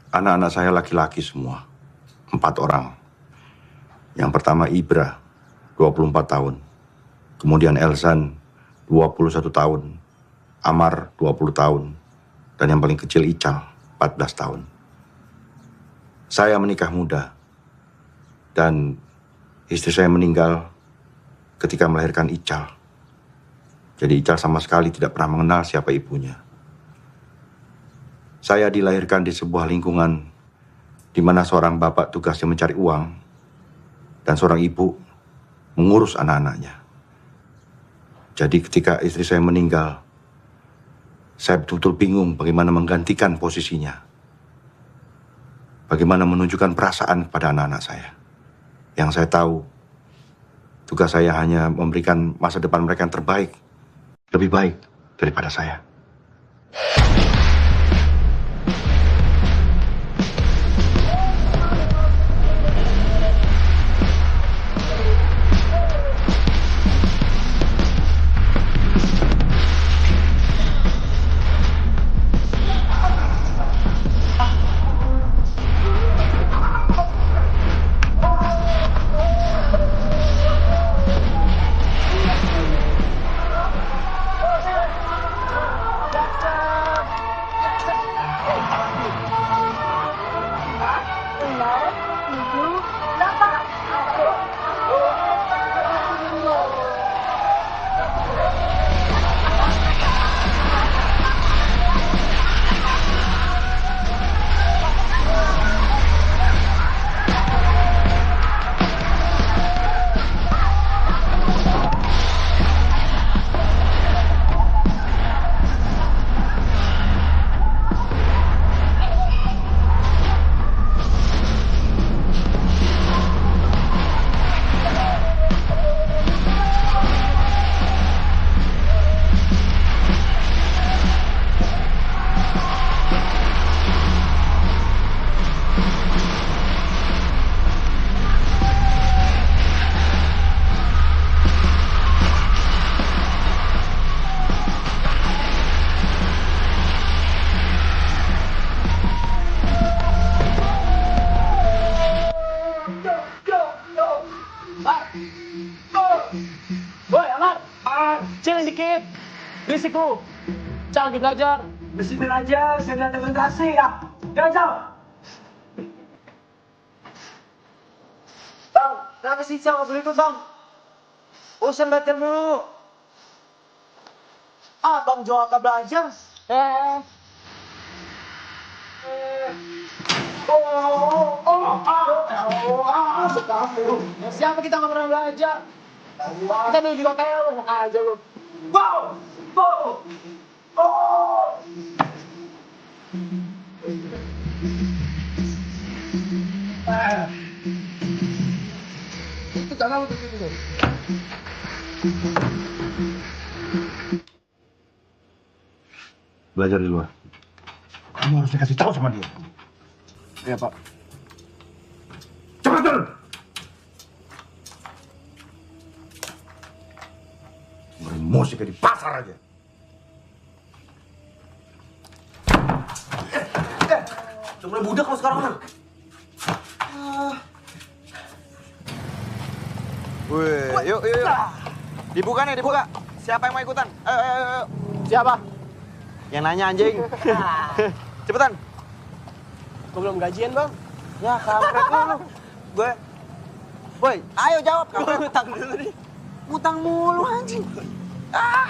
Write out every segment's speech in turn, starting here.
Anak-anak saya laki-laki semua. 4 orang. Yang pertama Ibra, 24 tahun. Kemudian Elsan, 21 tahun. Amar, 20 tahun. Dan yang paling kecil Ical, 14 tahun. Saya menikah muda. Dan istri saya meninggal ketika melahirkan Ical. Jadi Ical sama sekali tidak pernah mengenal siapa ibunya. Saya dilahirkan di sebuah lingkungan di mana seorang bapak tugasnya mencari uang dan seorang ibu mengurus anak-anaknya. Jadi ketika istri saya meninggal, saya betul-betul bingung bagaimana menggantikan posisinya. Bagaimana menunjukkan perasaan kepada anak-anak saya. Yang saya tahu, tugas saya hanya memberikan masa depan mereka yang terbaik. Lebih baik daripada saya. Berisik lu. Cal lagi belajar. Bersihin aja, saya lihat demonstrasi ya. Jangan, Cal. Bang, kenapa sih Cal nggak boleh ikut, Bang? Bosan latihan dulu. Ah, Bang Jo nggak belajar. Siapa kita nggak pernah belajar? Kita dulu di hotel, aja lu. Wow! Wow! Oh! Itu jangan lu begitu. Belajar di luar. Kamu harus dikasih tahu sama dia. Iya, Pak. Cepat turun! Emosi kayak di pasar aja. Udah mulai budak lo sekarang, Bang. Wih, yuk. Dibuka nih, dibuka. Siapa yang mau ikutan? Ayo. Siapa? Yang nanya anjing. Cepetan. Gue belum gajian, Bang. Ya, kampret lu. Boy, ayo jawab. Kampret. Utang dulu nih. Utang mulu anjing. Ah.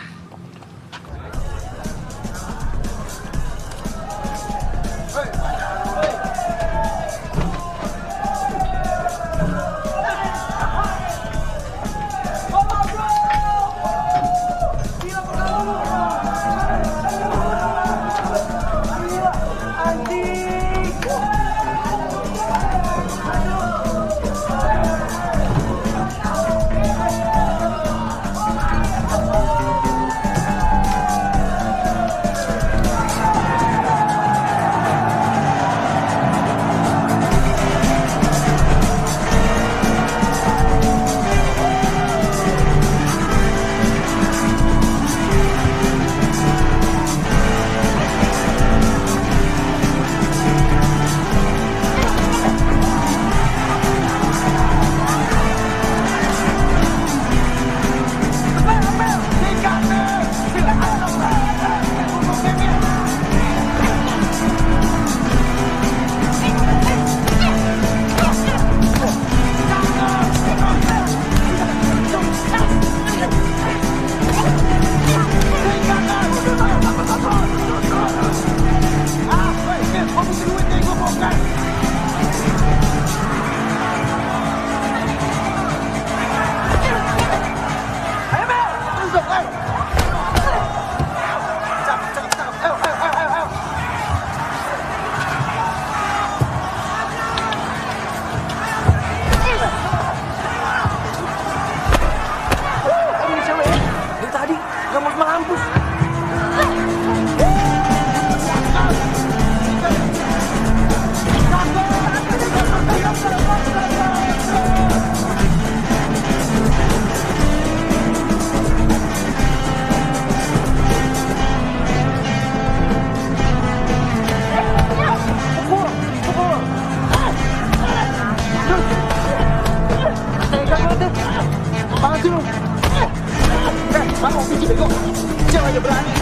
Kamu pikir bego? Cewek aja berani.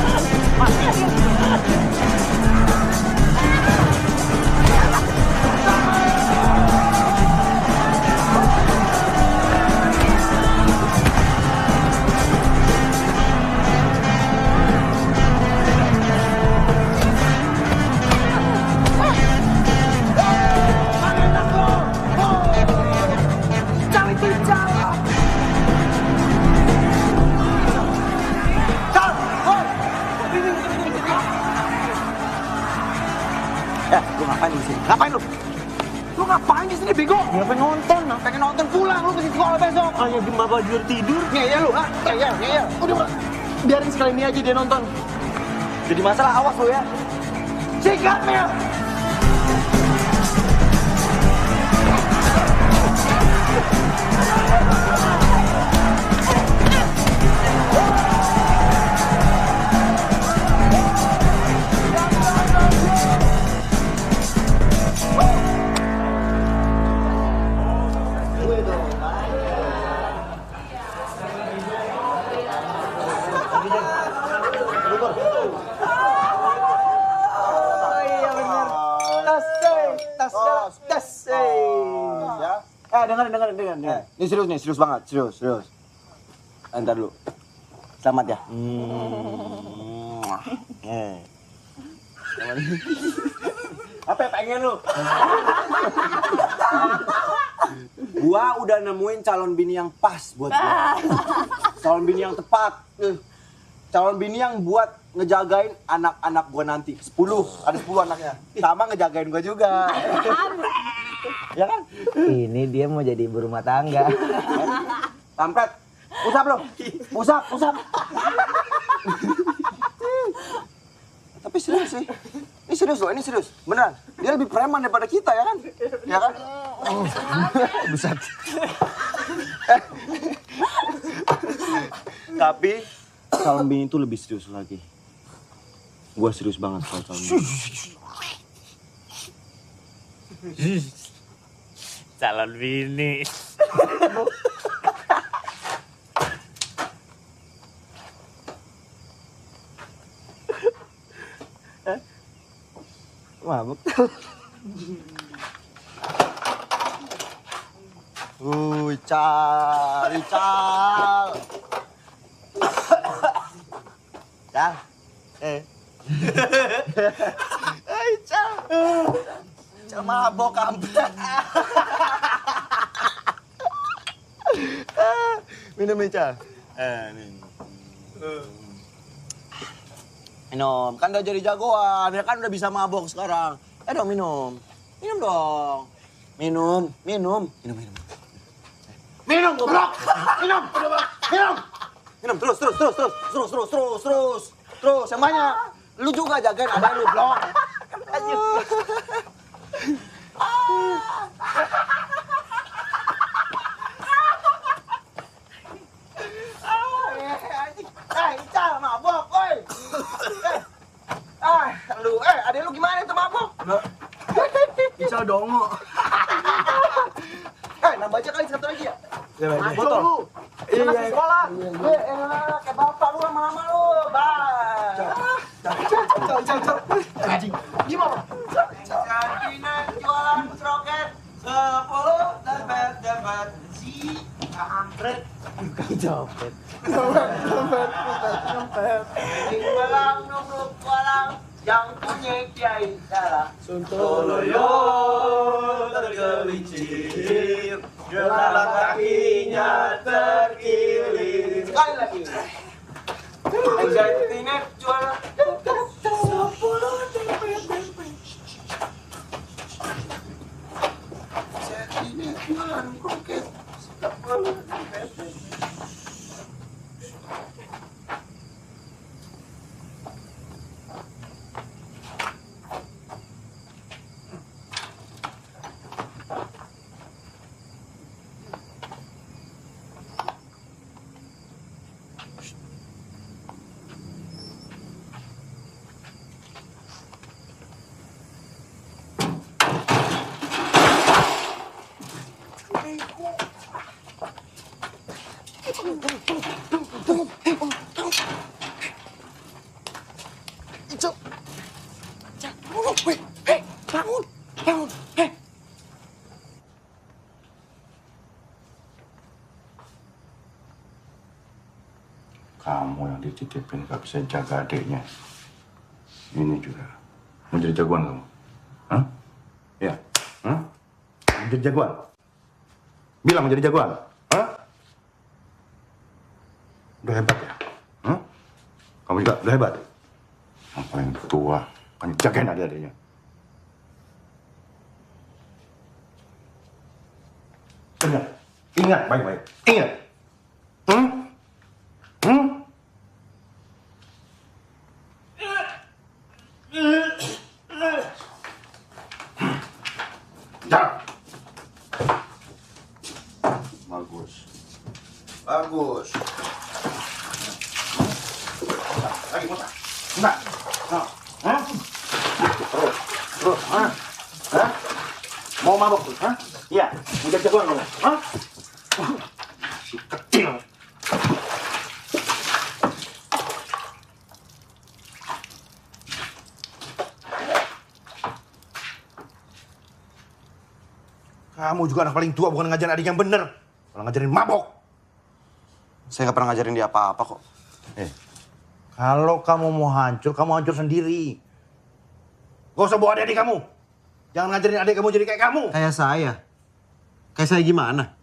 Lu ngapain di sini? Ngapain lu? Lu ngapain di sini bego? Ya pengen nonton. Pengen nonton pulang lu ke sekolah besok. Ayah di bapak tidur. Ngeyel lu, ha? Ngeyel. Udah, biarin sekali ini aja dia nonton. Jadi masalah awas lu ya. Sikat, Mel! Tas. Ya. Dengerin. Ini serius banget, serius. Entar dulu. Selamat ya. Apa yang pengen lu? Gua udah nemuin calon bini yang pas buat gua. Calon bini yang tepat. Calon bini yang buat ngejagain anak-anak gua nanti. 10, ada 10 anaknya. Sama ngejagain gua juga. Ya kan? Ini dia mau jadi ibu rumah tangga. Kampret. Usap lo. Usap. Tapi serius sih. Ini serius. Beneran. Dia lebih preman daripada kita ya kan? Ya kan? Besar. Tapi calon bini itu lebih serius lagi. Gua serius banget soal calon bini. Calon bini. Mabuk. Cal. Cal. Cal mabok kampret. Minum nih, Cal. Minum, kan udah jadi jagoan, ya kan udah bisa mabok sekarang. Dong minum. Minum dong. Minum. Minum, goblok. Minum. Terus. Terus, yang banyak. Lu juga jagain adek lu, blok. Ical, mabok, oi. Adek lu gimana itu mabok? Ical dongo. Nambah aja kali satu lagi ya? Botol lu. Iya, masih sekolah. Kayak bapak lu lama-lama lu. Anjing. Gimana? Cantinan jualan seroket 10 dapat si kampret. Copet. Walang nunuk walang yang punya kiai darah. Sontoloyo tergelincir, gelang kakinya terkilir. Sekali lagi. Cantinan jualan 10 jualan kroket 10 Tunggu. bangun. Hei. Kamu yang dititipin gak bisa jaga adiknya. Ini juga. Mau jadi jagoan kamu? Hah? Ya? Hah? Mau jadi jagoan? Bilang mau jadi jagoan? Hah? Udah hebat ya? Hah? Kamu juga udah hebat? Yang paling tua, kan jagain adik-adiknya. Ingat baik-baik. Ingat. Hmm? Hmm? Jalan. Bagus. Bagus. Lagi mutar. Enggak. Nah. Hah? Terus. Terus. Hah? Hah? Mau mabok tuh? Hah? Iya. Mau jadi jagoan kamu? Hah? Si kecil. Kamu juga anak paling tua, bukan ngajarin adik yang bener. Malah ngajarin mabok. Saya nggak pernah ngajarin dia apa-apa kok. Kalau kamu mau hancur, kamu hancur sendiri. Gak usah bawa adik-adik kamu. Jangan ngajarin adik kamu jadi kayak kamu. Kayak saya? Kayak saya gimana?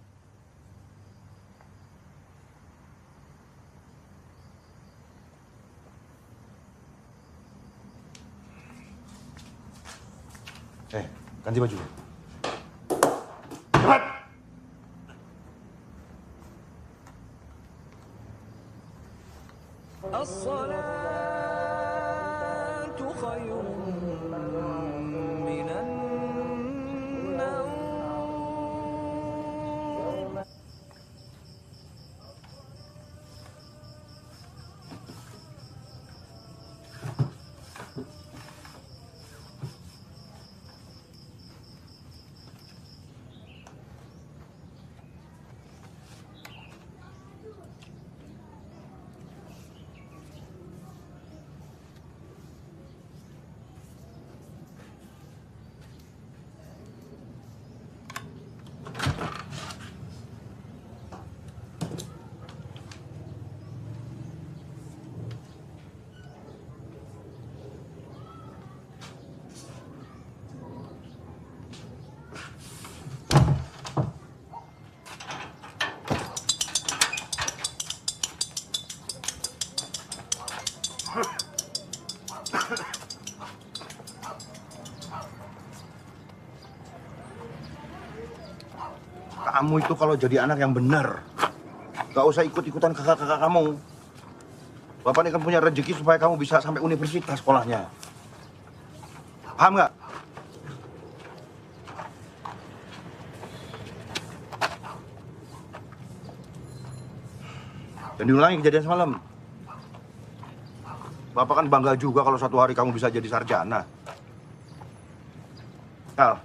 Ganti baju. Cepat! الصلاة خير من النوم. Kamu itu kalau jadi anak yang benar, gak usah ikut-ikutan kakak-kakak kamu. Bapak ini kan punya rezeki supaya kamu bisa sampai universitas sekolahnya. Paham nggak? Dan diulangi kejadian semalam. Bapak kan bangga juga kalau suatu hari kamu bisa jadi sarjana. Kal.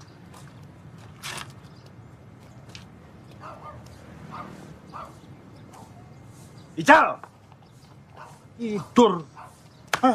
Ical! Tidur. Hah?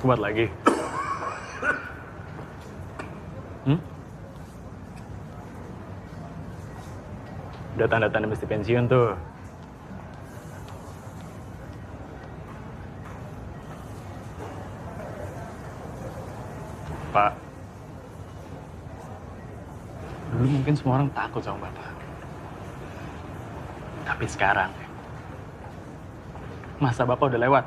Kumat lagi. Udah tanda-tanda mesti pensiun tuh. Pak, dulu mungkin semua orang takut sama Bapak. Tapi sekarang, masa Bapak udah lewat.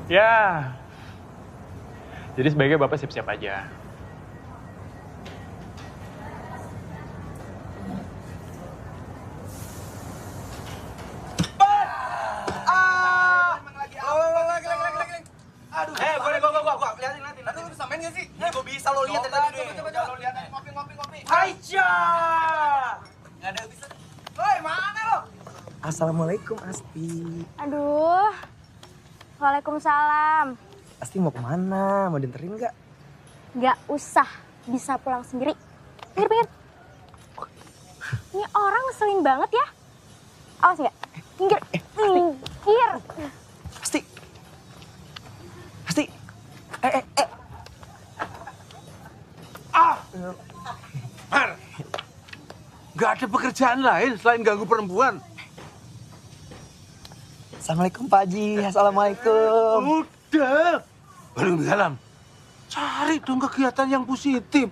Ya, jadi sebaiknya Bapak siap-siap aja. Aduh, boleh gua liatin. Aduh, lu samain gak sih? Ini gua bisa lo lihat dari tadi. Coba lo lihat ngopi. Aisyah. Enggak ada bisa. Woi, mana lo? Assalamualaikum Asti. Aduh. Waalaikumsalam. Asti mau kemana? Mau dianterin nggak? Gak usah, bisa pulang sendiri. Pinggir. Ini orang ngeselin banget ya. Awas nggak? Pinggir. Pinggir. Asti. Gak ada pekerjaan lain selain ganggu perempuan. Assalamualaikum Pak Haji. Assalamualaikum. Udah. Waalaikumsalam. Cari dong kegiatan yang positif.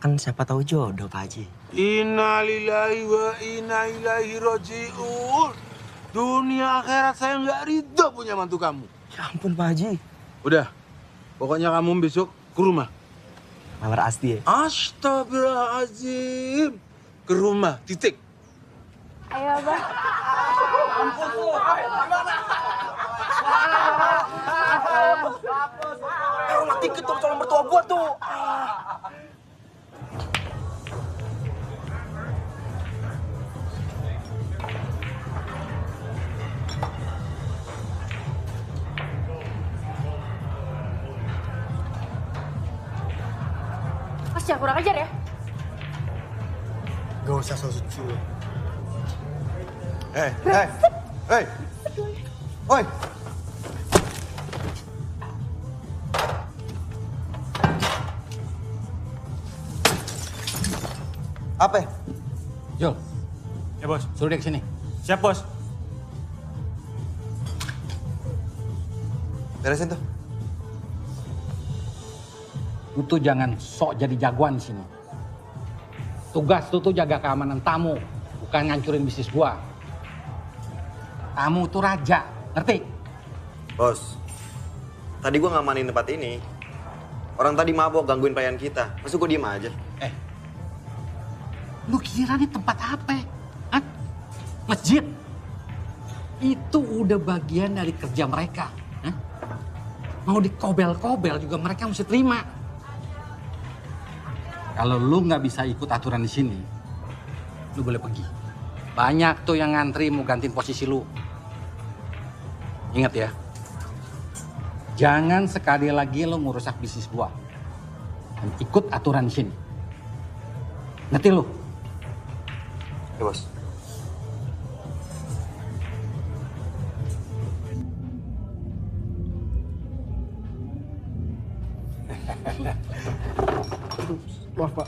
Kan siapa tahu jodoh Pak Haji. Innalillahi wa inna ilaihi raji'un. Dunia akhirat saya nggak ridho punya mantu kamu. Ya ampun Pak Haji. Udah, pokoknya kamu besok ke rumah. Lamar Asti ya? Astagfirullahaladzim. Ke rumah, titik. Ayo, Abah. Mati ketua calon mertua gua tuh. Mas, jangan kurang ajar ya. Gak usah so suci lo. Hei. Oi. Apa? Jul. Ya bos, suruh dia kesini. Siap bos. Beresin tuh. Lu tuh jangan sok jadi jagoan di sini. Tugas lu tuh jaga keamanan tamu, bukan ngancurin bisnis gua. Tamu tuh raja, ngerti? Bos, tadi gua ngamanin tempat ini. Orang tadi mabok gangguin pelayan kita. Masa gua diem aja? Lu kira nih tempat apa? Hah? Masjid? Itu udah bagian dari kerja mereka. Hah? Mau dikobel-kobel juga mereka mesti terima. Kalau lu nggak bisa ikut aturan di sini, lu boleh pergi. Banyak tuh yang ngantri mau gantiin posisi lu. Ingat ya, jangan sekali lagi lu ngerusak bisnis gua. Dan ikut aturan di sini. Ngerti lu? Ya bos. Maaf Pak.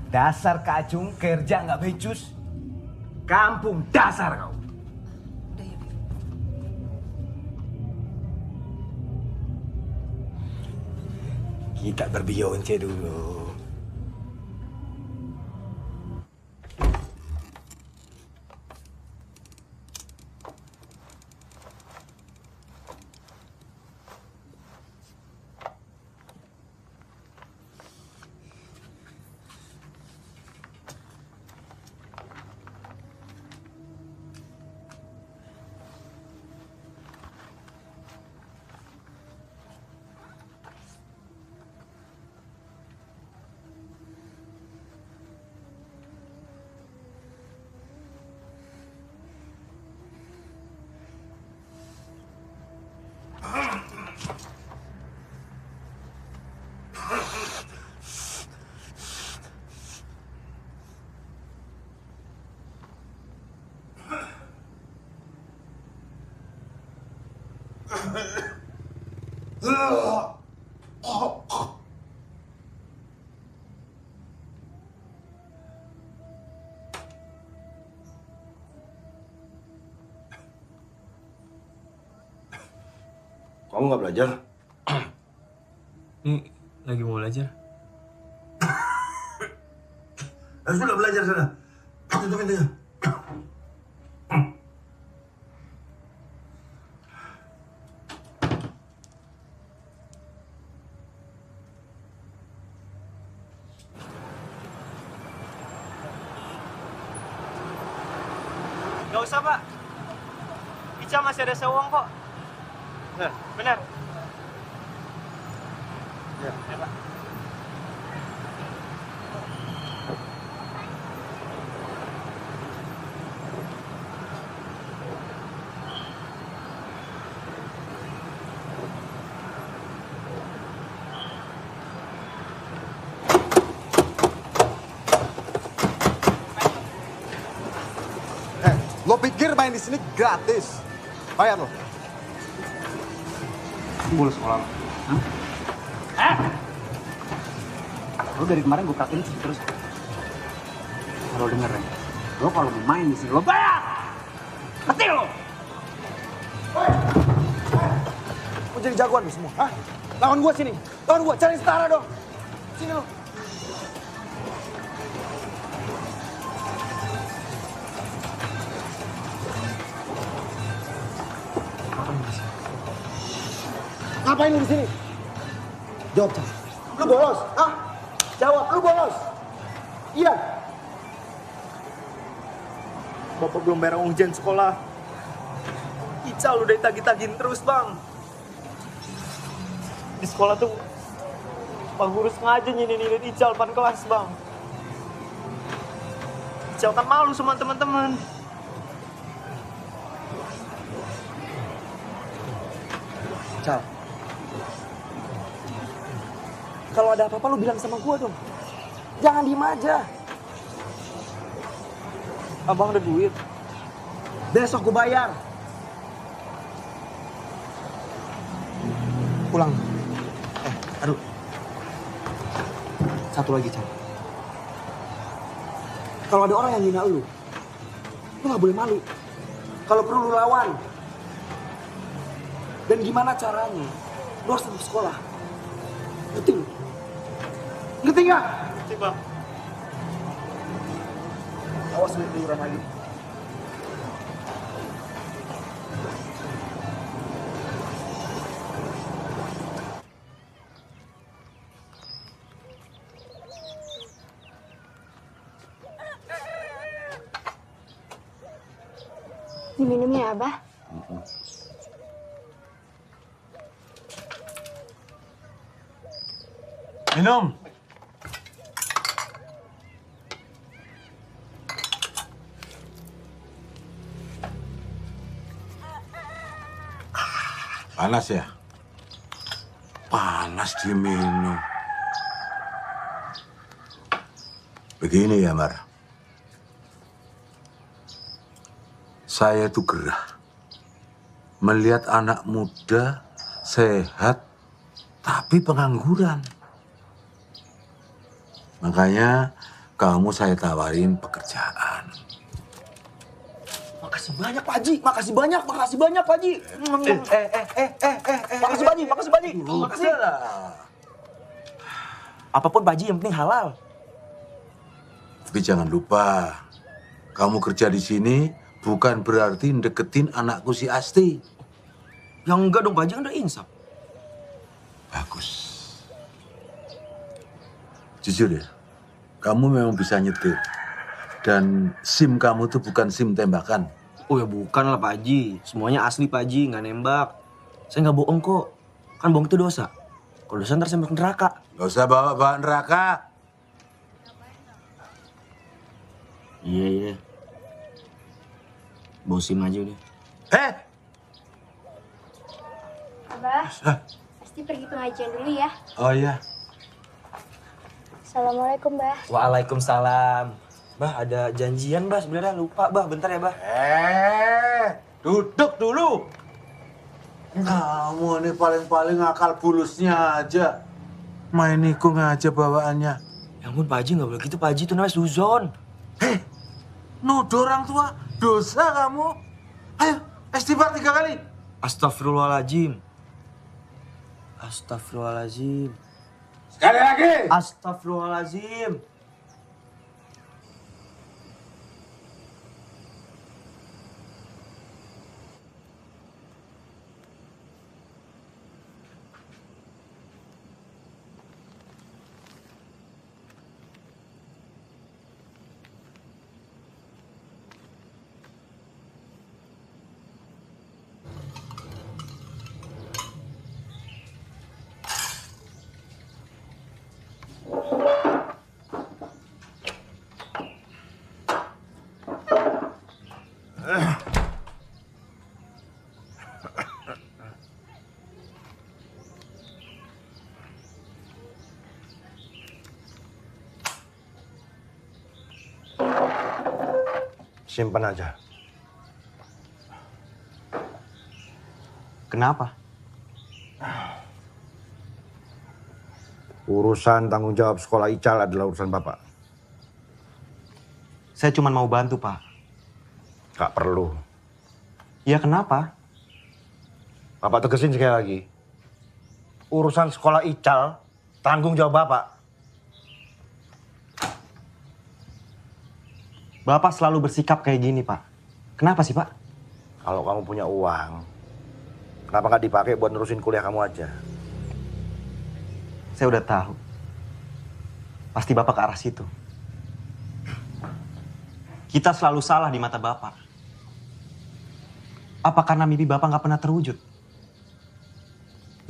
Dasar kacung kerja nggak becus. Kampung dasar kau. Kita berbionce dulu. Kamu nggak belajar? Ini lagi mau belajar. Sudah belajar sudah. Tutup pintunya. Gak usah, Pak. Ica masih ada sewong kok. Bener, bener. Ya, Pak. Lo pikir main di sini gratis? Bayar lo. Bolos sekolah lo. Lo dari kemarin gue perhatiin terus. Kalau denger ya, lo kalau mau main di sini lo bayar. Ngerti lo? Mau jadi jagoan lo semua? Hah? Lawan gue sini. Lawan gue, cari setara dong. Sini lo. Ngapain lu di sini? Jawab, Cang. Lu bolos? Hah? Jawab, lu bolos? Iya. Bapak belum bayar ujian sekolah. Ical udah ditagih-tagihin terus, Bang. Di sekolah tuh Pak Guru sengaja nyinir Ical depan kelas, Bang. Ical kan malu sama teman-teman. Cal. Kalau ada apa-apa lu bilang sama gua dong. Jangan diem aja. Abang ada duit. Besok gua bayar. Pulang. Aduh. Satu lagi, Cal. Kalau ada orang yang hina lu gak boleh malu. Kalau perlu lu lawan. Dan gimana caranya? Lu harus tetap sekolah. Ngerti lu? Ngerti gak? Ngerti, Bang. Awas lu tiduran lagi. Diminum ya, Abah? Minum. Panas ya? Panas diminum. Begini ya, Mar. Saya tuh gerah melihat anak muda sehat tapi pengangguran. Makanya kamu saya tawarin pekerjaan. Makasih banyak, Pak Haji. Makasih banyak, Pak Haji. Makasih, Pak Haji. Makasih. Apapun, Pak Haji, yang penting halal. Tapi jangan lupa, kamu kerja di sini bukan berarti deketin anakku si Asti. Yang enggak dong, Pak Haji, kan udah insaf. Bagus. Jujur ya, kamu memang bisa nyetir. Dan SIM kamu tuh bukan SIM tembakan. Oh ya bukan lah, Pak Haji. Semuanya asli, Pak Haji, nggak nembak. Saya nggak bohong kok. Kan bohong itu dosa. Kalau dosa ntar saya masuk neraka. Gak usah bawa-bawa neraka. Iya. Bawa SIM aja udah. Abah, pasti pergi pengajian dulu ya. Oh iya. Assalamualaikum, Bah. Waalaikumsalam. Bah, ada janjian, Bah. Sebenarnya lupa, Bah. Bentar ya, Bah. Duduk dulu. Kamu ini paling-paling akal bulusnya aja. Main nikung aja bawaannya. Ya ampun, Pak Haji, nggak boleh gitu, Pak Haji. Itu namanya suzon. Nuduh orang tua, dosa kamu. Ayo, istighfar 3 kali. Astagfirullahaladzim. Astagfirullahaladzim. Sekali lagi. Astagfirullahaladzim. Simpan aja. Kenapa? Urusan tanggung jawab sekolah Ical adalah urusan Bapak. Saya cuma mau bantu, Pak. Gak perlu. Ya kenapa? Bapak tegesin sekali lagi. Urusan sekolah Ical, tanggung jawab Bapak. Bapak selalu bersikap kayak gini, Pak. Kenapa sih, Pak? Kalau kamu punya uang, kenapa nggak dipakai buat nerusin kuliah kamu aja? Saya udah tahu. Pasti Bapak ke arah situ. Kita selalu salah di mata Bapak. Apa karena mimpi Bapak nggak pernah terwujud?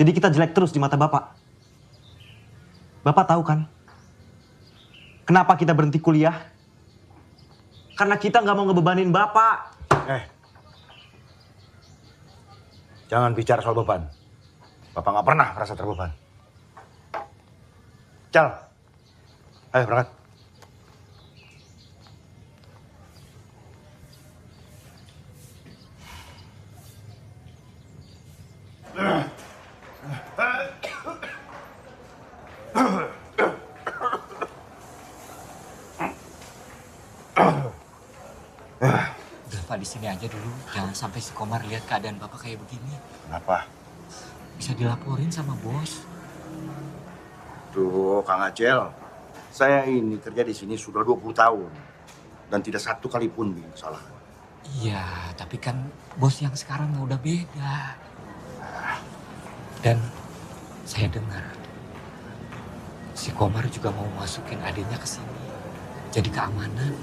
Jadi kita jelek terus di mata Bapak. Bapak tahu kan? Kenapa kita berhenti kuliah? Karena kita nggak mau ngebebanin Bapak. Jangan bicara soal beban. Bapak nggak pernah merasa terbeban. Cal, ayo berangkat. Udah Pak, di sini aja dulu. Jangan sampai si Komar lihat keadaan Bapak kayak begini. Kenapa? Bisa dilaporin sama bos. Tuh, Kang Acel. Saya ini kerja di sini sudah 20 tahun. Dan tidak satu kali pun bikin kesalahan. Iya, tapi kan bos yang sekarang udah beda. Dan saya dengar si Komar juga mau masukin adiknya ke sini. Jadi keamanan.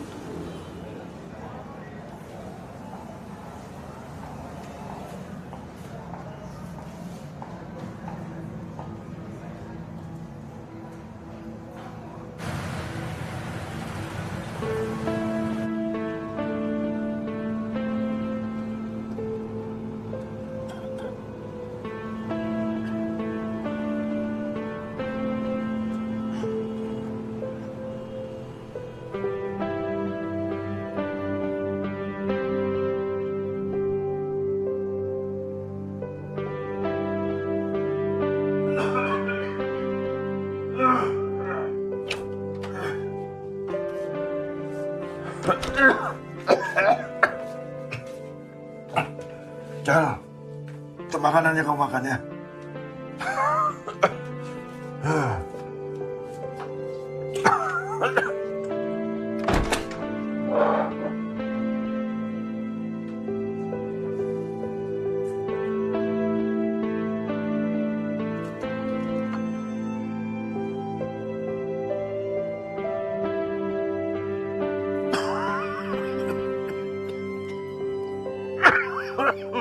Cal, itu makanannya kau makan ya.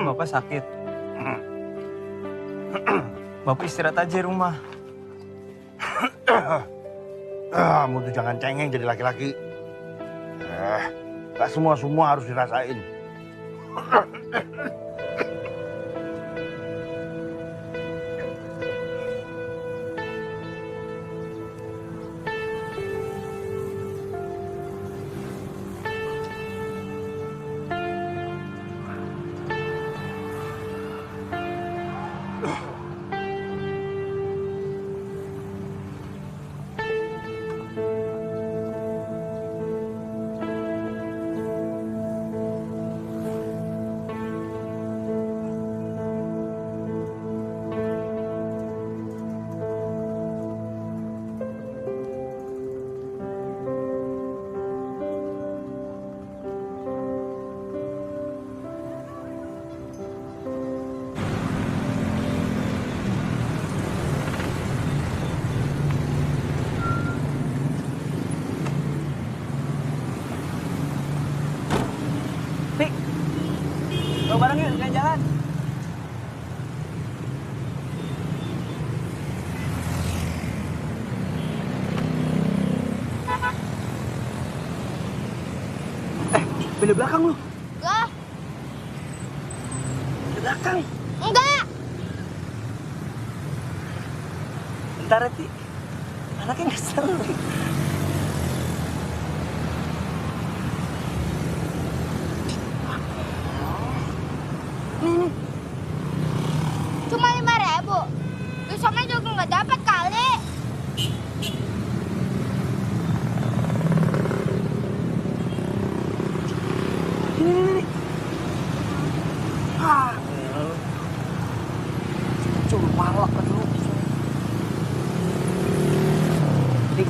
Bapak sakit. Bapak istirahat aja di rumah. Kamu tuh jangan cengeng jadi laki-laki. Gak semua harus dirasain. Pindah belakang lu. Enggak. Pindah belakang. Enggak. Bentar, Ti. Anaknya ngesel. Nih. Cuma 5.000. Besoknya juga nggak dapat kali. Ini. Cuma malak kan lu. Ti.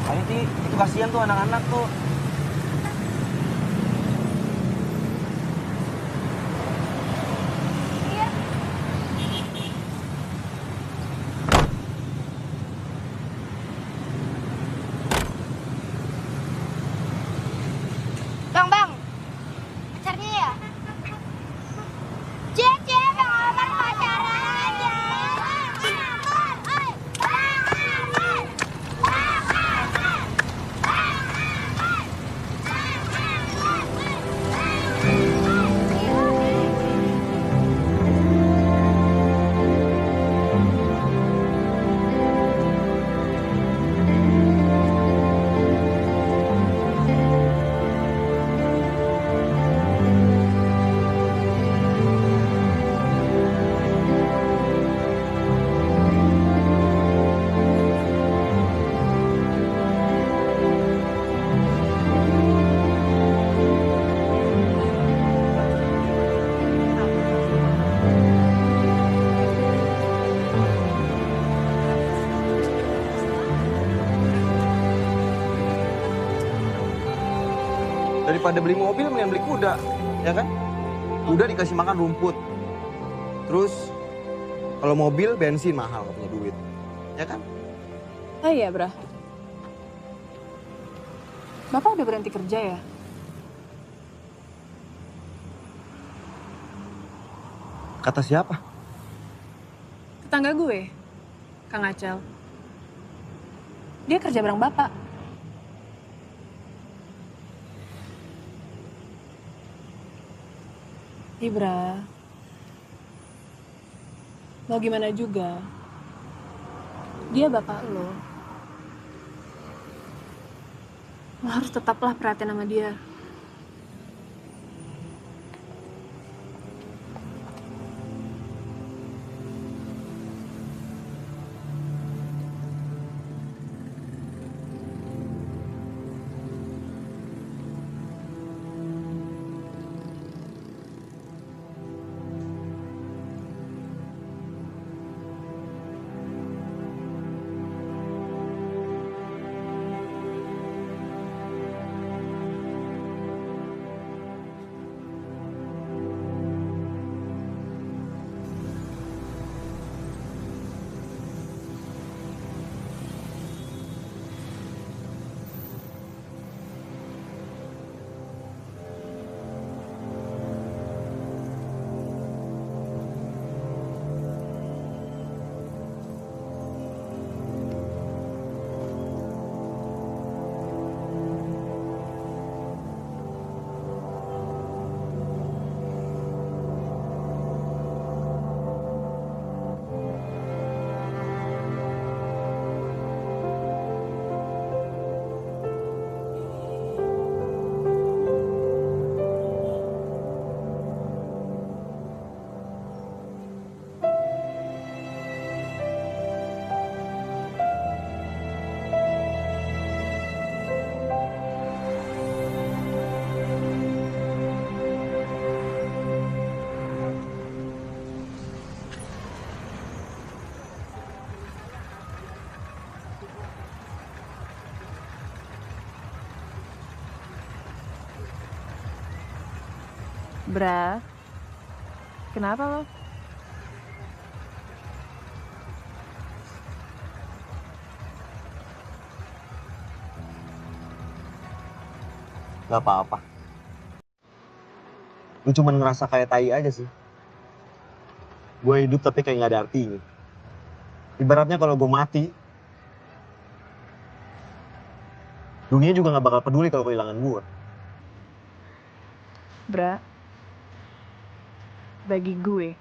Ayo, Ti. Itu kasihan tuh anak-anak tuh. Iya. Bang. Pacarnya ya? Cie, Bang Omar pacaran aja. Daripada beli mobil, mending beli kuda, ya kan? Kuda dikasih makan rumput. Terus, kalau mobil, bensin mahal, gak punya duit. Ya kan? Oh iya, Bra. Bapak udah berhenti kerja ya? Kata siapa? Tetangga gue, Kang Acel. Dia kerja bareng Bapak. Ibra, mau gimana juga, dia bapak lo. Lo harus tetaplah perhatian sama dia. Bra, kenapa lo? Gak apa-apa. Lu cuma ngerasa kayak tai aja sih. Gue hidup tapi kayak gak ada artinya. Ibaratnya kalau gue mati, dunia juga gak bakal peduli kalau kehilangan gue. Bra, bagi gue,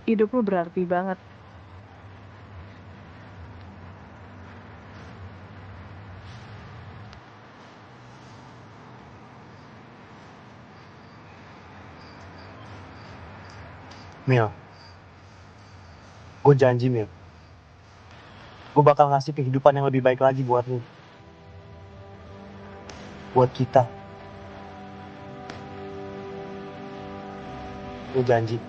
hidup lu berarti banget. Mil, gue janji Mil, gue bakal ngasih kehidupan yang lebih baik lagi buat lu, buat kita. Gue janji.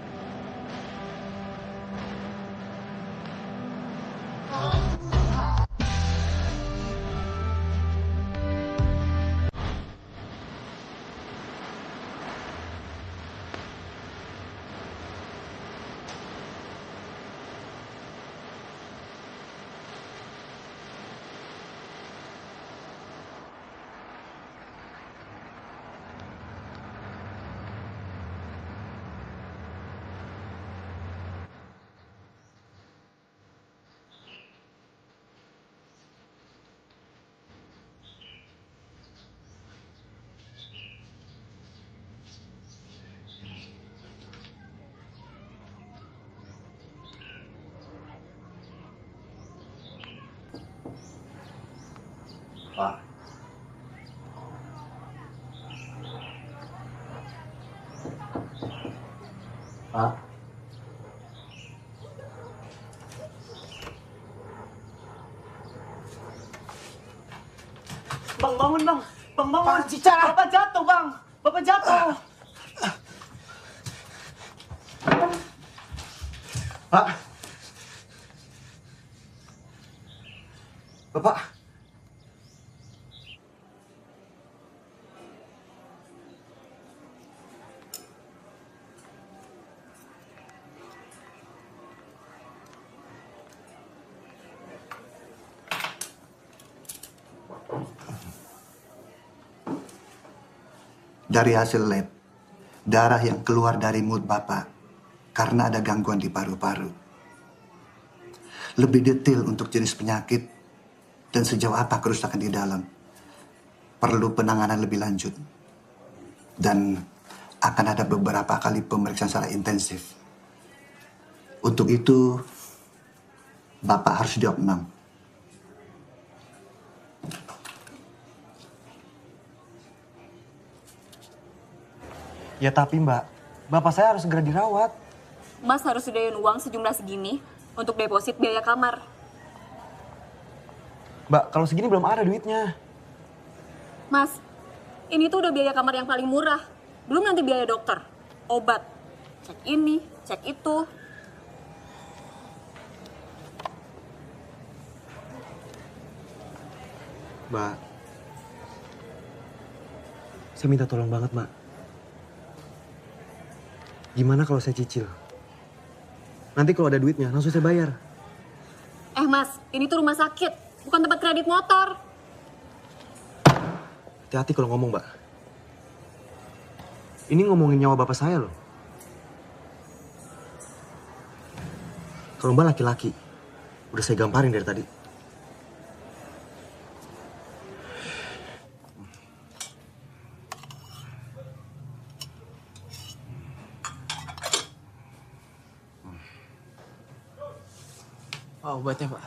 Pak. Pak. Bang, bangun bang. Bang, bangun. Bang, Cica. Bapak jatuh bang. Bapak jatuh. Pak. Bapak. Dari hasil lab, darah yang keluar dari mulut Bapak karena ada gangguan di paru-paru. Lebih detail untuk jenis penyakit dan sejauh apa kerusakan di dalam, perlu penanganan lebih lanjut. Dan akan ada beberapa kali pemeriksaan secara intensif. Untuk itu, Bapak harus diopnam. Ya tapi mbak, bapak saya harus segera dirawat. Mas harus sediain uang sejumlah segini untuk deposit biaya kamar. Mbak, kalau segini belum ada duitnya. Mas, ini tuh udah biaya kamar yang paling murah. Belum nanti biaya dokter, obat, cek ini, cek itu. Mbak, saya minta tolong banget, Mbak. Gimana kalau saya cicil? Nanti kalau ada duitnya, langsung saya bayar. Mas, ini tuh rumah sakit, bukan tempat kredit motor. Hati-hati kalau ngomong, Mbak. Ini ngomongin nyawa bapak saya loh. Kalau Mbak laki-laki, udah saya gamparin dari tadi. Oh, obatnya, Pak.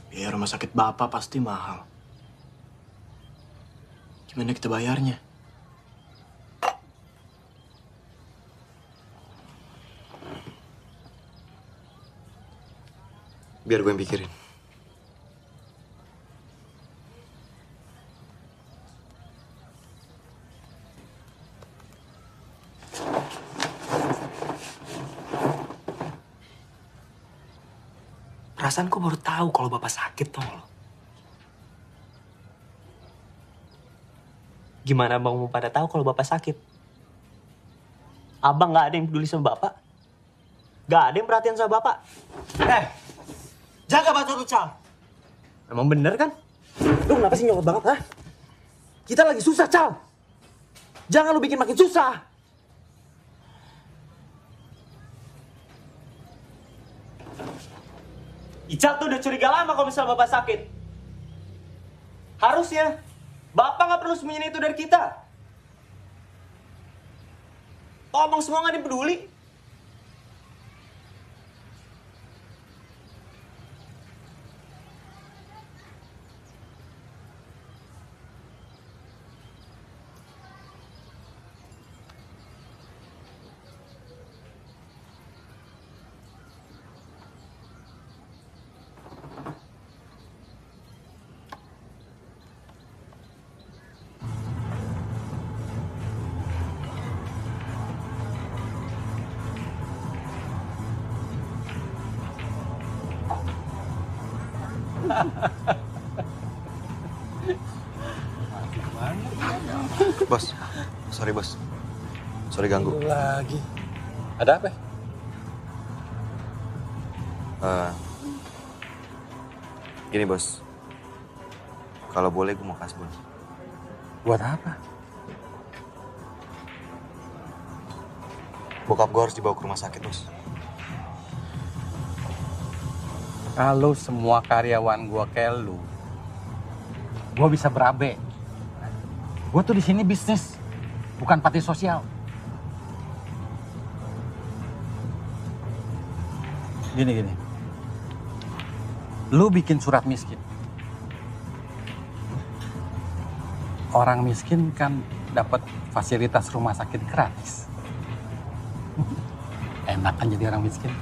Biaya rumah sakit Bapak pasti mahal. Gimana kita bayarnya? Biar gue yang pikirin. Perasaanku baru tahu kalau Bapak sakit, tol. Gimana Bang mau pada tahu kalau Bapak sakit? Abang nggak ada yang peduli sama Bapak? Nggak ada yang perhatian sama Bapak? Jaga batu lu, Cal. Emang bener kan? Lu kenapa sih nyolot banget, ha? Kita lagi susah, Cal. Jangan lu bikin makin susah. Ical tuh udah curiga lama kalau misalnya Bapak sakit. Harusnya Bapak nggak perlu sembunyiin itu dari kita. Ngomong semua nggak dipeduli. Bos, sorry bos. Sorry ganggu. Lagi. Ada apa? Gini bos. Kalau boleh gue mau kasih bos. Buat apa? Bokap gue harus dibawa ke rumah sakit bos. Kalau semua karyawan gua kayak lu, gua bisa berabe. Gua tuh di sini bisnis, bukan panti sosial. Gini. Lu bikin surat miskin. Orang miskin kan dapat fasilitas rumah sakit gratis. Enak kan jadi orang miskin.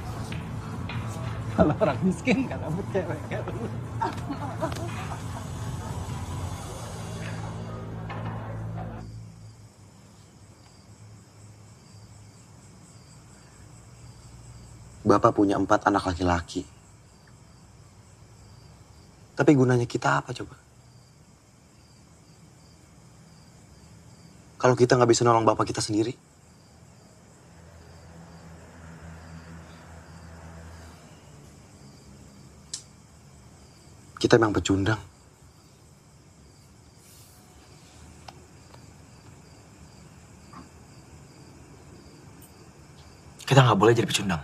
Kalau orang miskin gak dapet cewek kayak lu. Bapak punya 4 anak laki-laki. Tapi gunanya kita apa coba? Kalau kita nggak bisa nolong bapak kita sendiri? Kita memang pecundang. Kita nggak boleh jadi pecundang.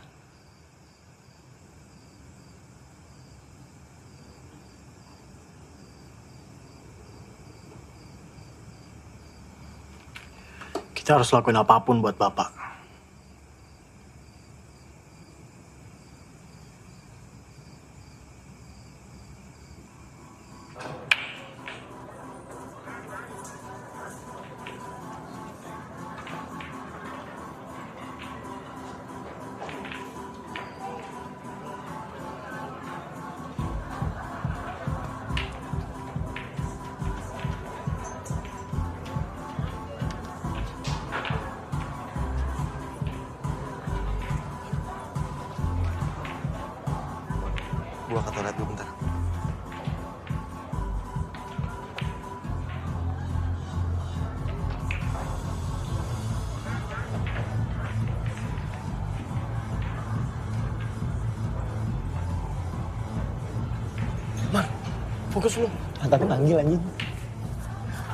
Kita harus lakuin apapun buat Bapak. Gua ke toilet dulu bentar. Man, fokus lu. Tapi panggil anjing.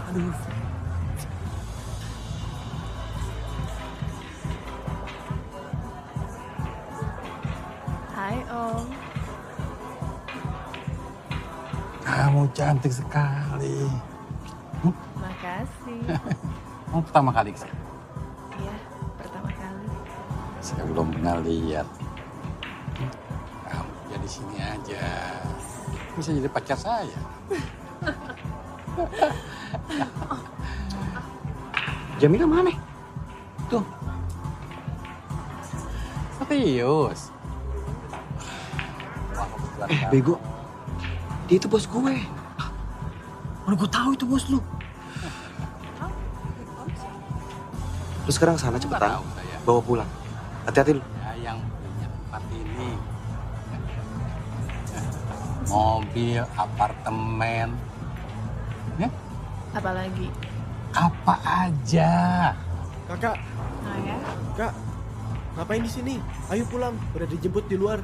Aduh. Hai Om. Kamu cantik sekali. Makasih. Kamu pertama kali kesini? Iya, pertama kali. Saya belum pernah lihat. Kamu jadi sini aja. Bisa jadi pacar saya. Jamila mana? Tuh. Serius. Bego. Dia itu bos gue. Mana gue tahu itu bos lu. Lu sekarang sana cepetan. Bawa pulang. Hati-hati lu. Ya, yang punya tempat ini. Mobil, apartemen. Ya? Apalagi? Apa aja. Kakak. Nah ya. Kak, ngapain di sini? Ayo pulang, udah dijemput di luar.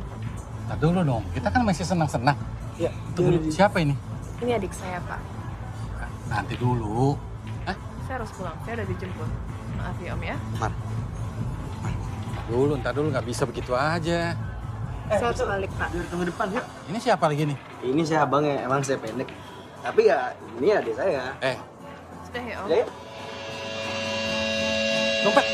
Nah dulu dong, kita kan masih senang-senang. Ya, Tunggu dulu, siapa ini? Ini adik saya, Pak. Nanti dulu. Saya harus pulang, saya udah dijemput. Maaf ya Om ya. Ntar dulu, nggak bisa begitu aja. Saya harus balik, Pak. Biar tunggu depan, yuk. Ini siapa lagi nih? Ini saya abangnya, emang saya pendek. Tapi ya, ini adik saya. Sudah ya Om. Ya, yuk. Dompet.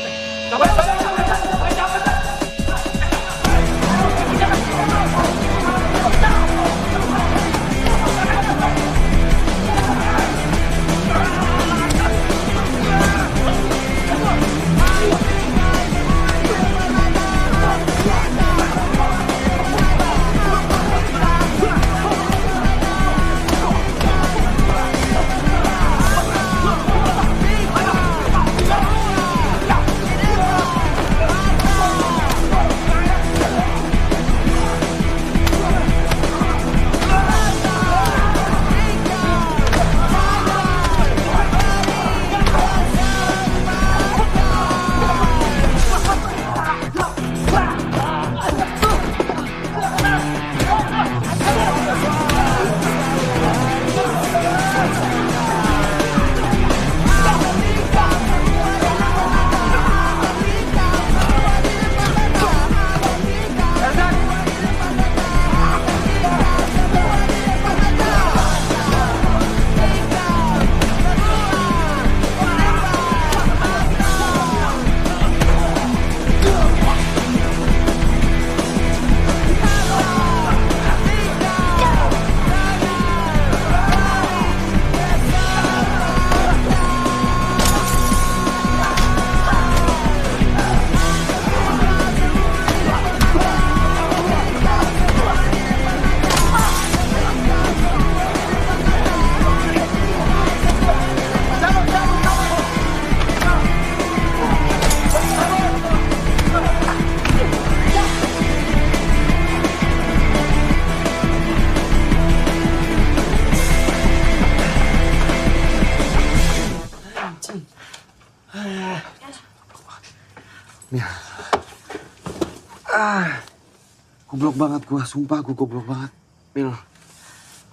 Goblok banget gua, sumpah gua goblok banget. Mil,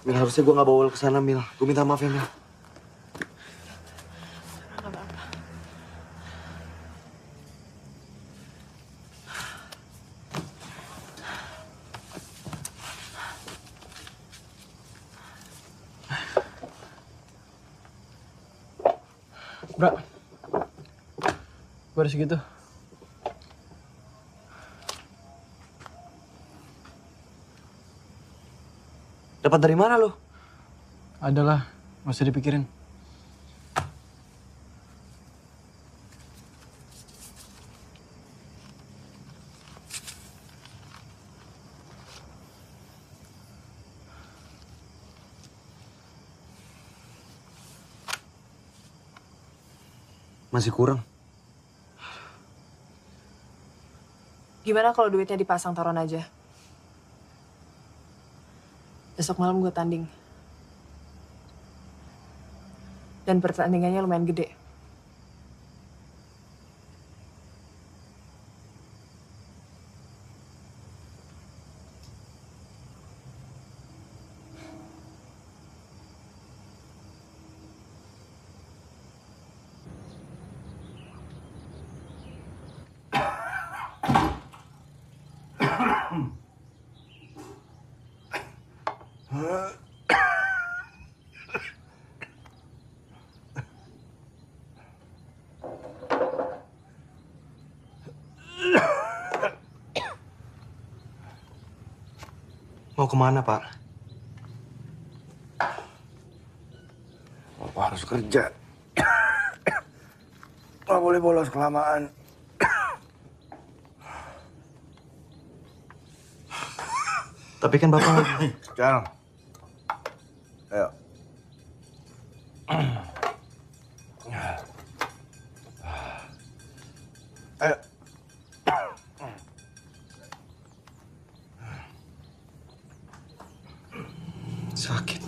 harusnya gua gak bawa ke sana, Mil. Gua minta maaf ya, Mil. Bra, baru segitu. Dapat dari mana lo? Adalah, nggak usah dipikirin. Masih kurang. Gimana kalau duitnya dipasang taruhan aja? Besok malam gue tanding. Dan pertandingannya lumayan gede. Mau kemana, Pak? Bapak harus kerja. Nggak boleh bolos kelamaan. Tapi kan Bapak... Sekarang. Ayo. Ayo. Sakit.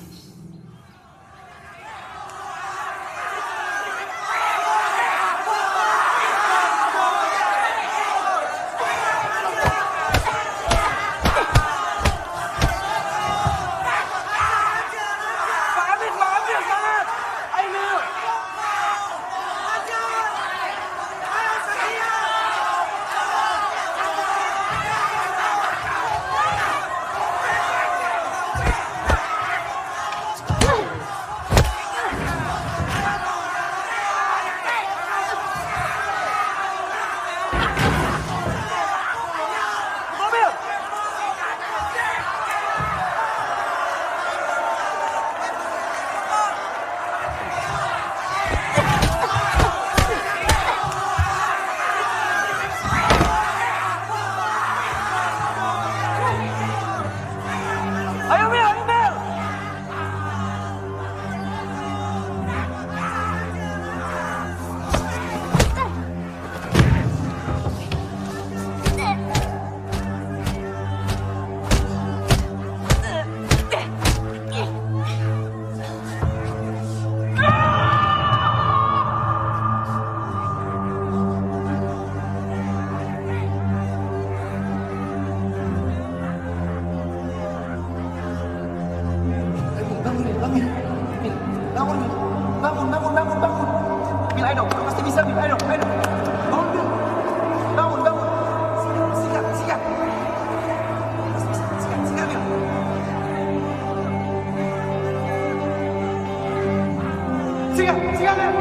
Kasih kalian!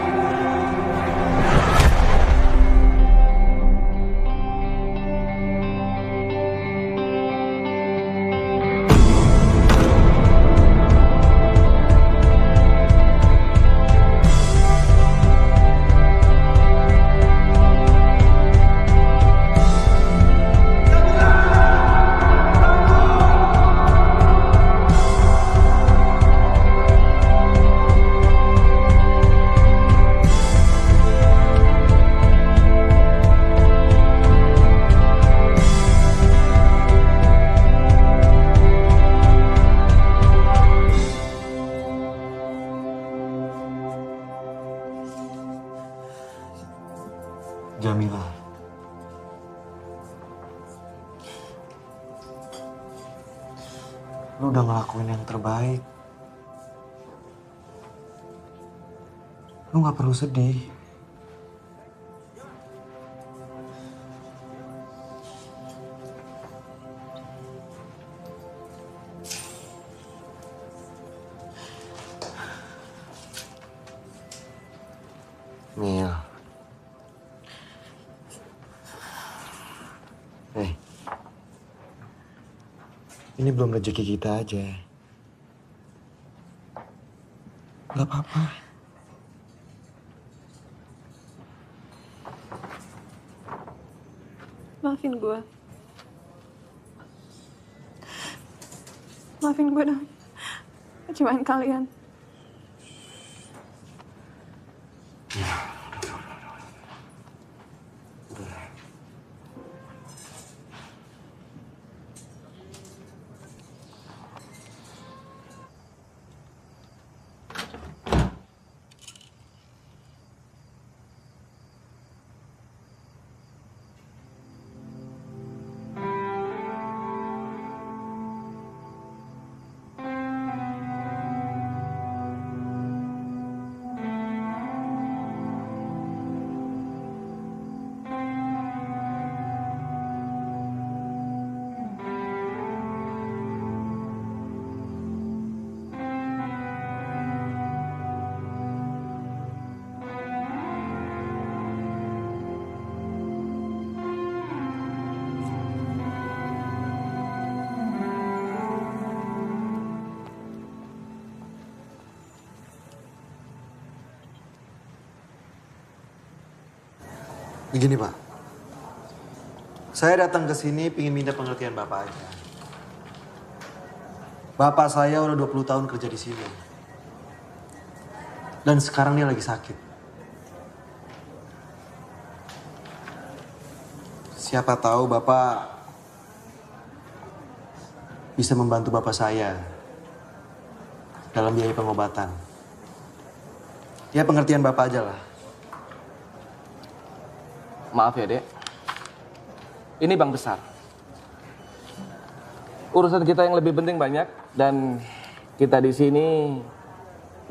Jamila. Lu udah ngelakuin yang terbaik. Lu gak perlu sedih. Mil. Ini belum rezeki kita aja. Gak apa-apa. Maafin gue. Maafin gue dong. Kecewaan kalian. Begini Pak, saya datang ke sini ingin minta pengertian Bapak aja. Bapak saya udah 20 tahun kerja di sini. Dan sekarang dia lagi sakit. Siapa tahu Bapak bisa membantu Bapak saya dalam biaya pengobatan. Ya pengertian Bapak aja lah. Maaf ya, Dek. Ini bank besar. Urusan kita yang lebih penting banyak dan kita di sini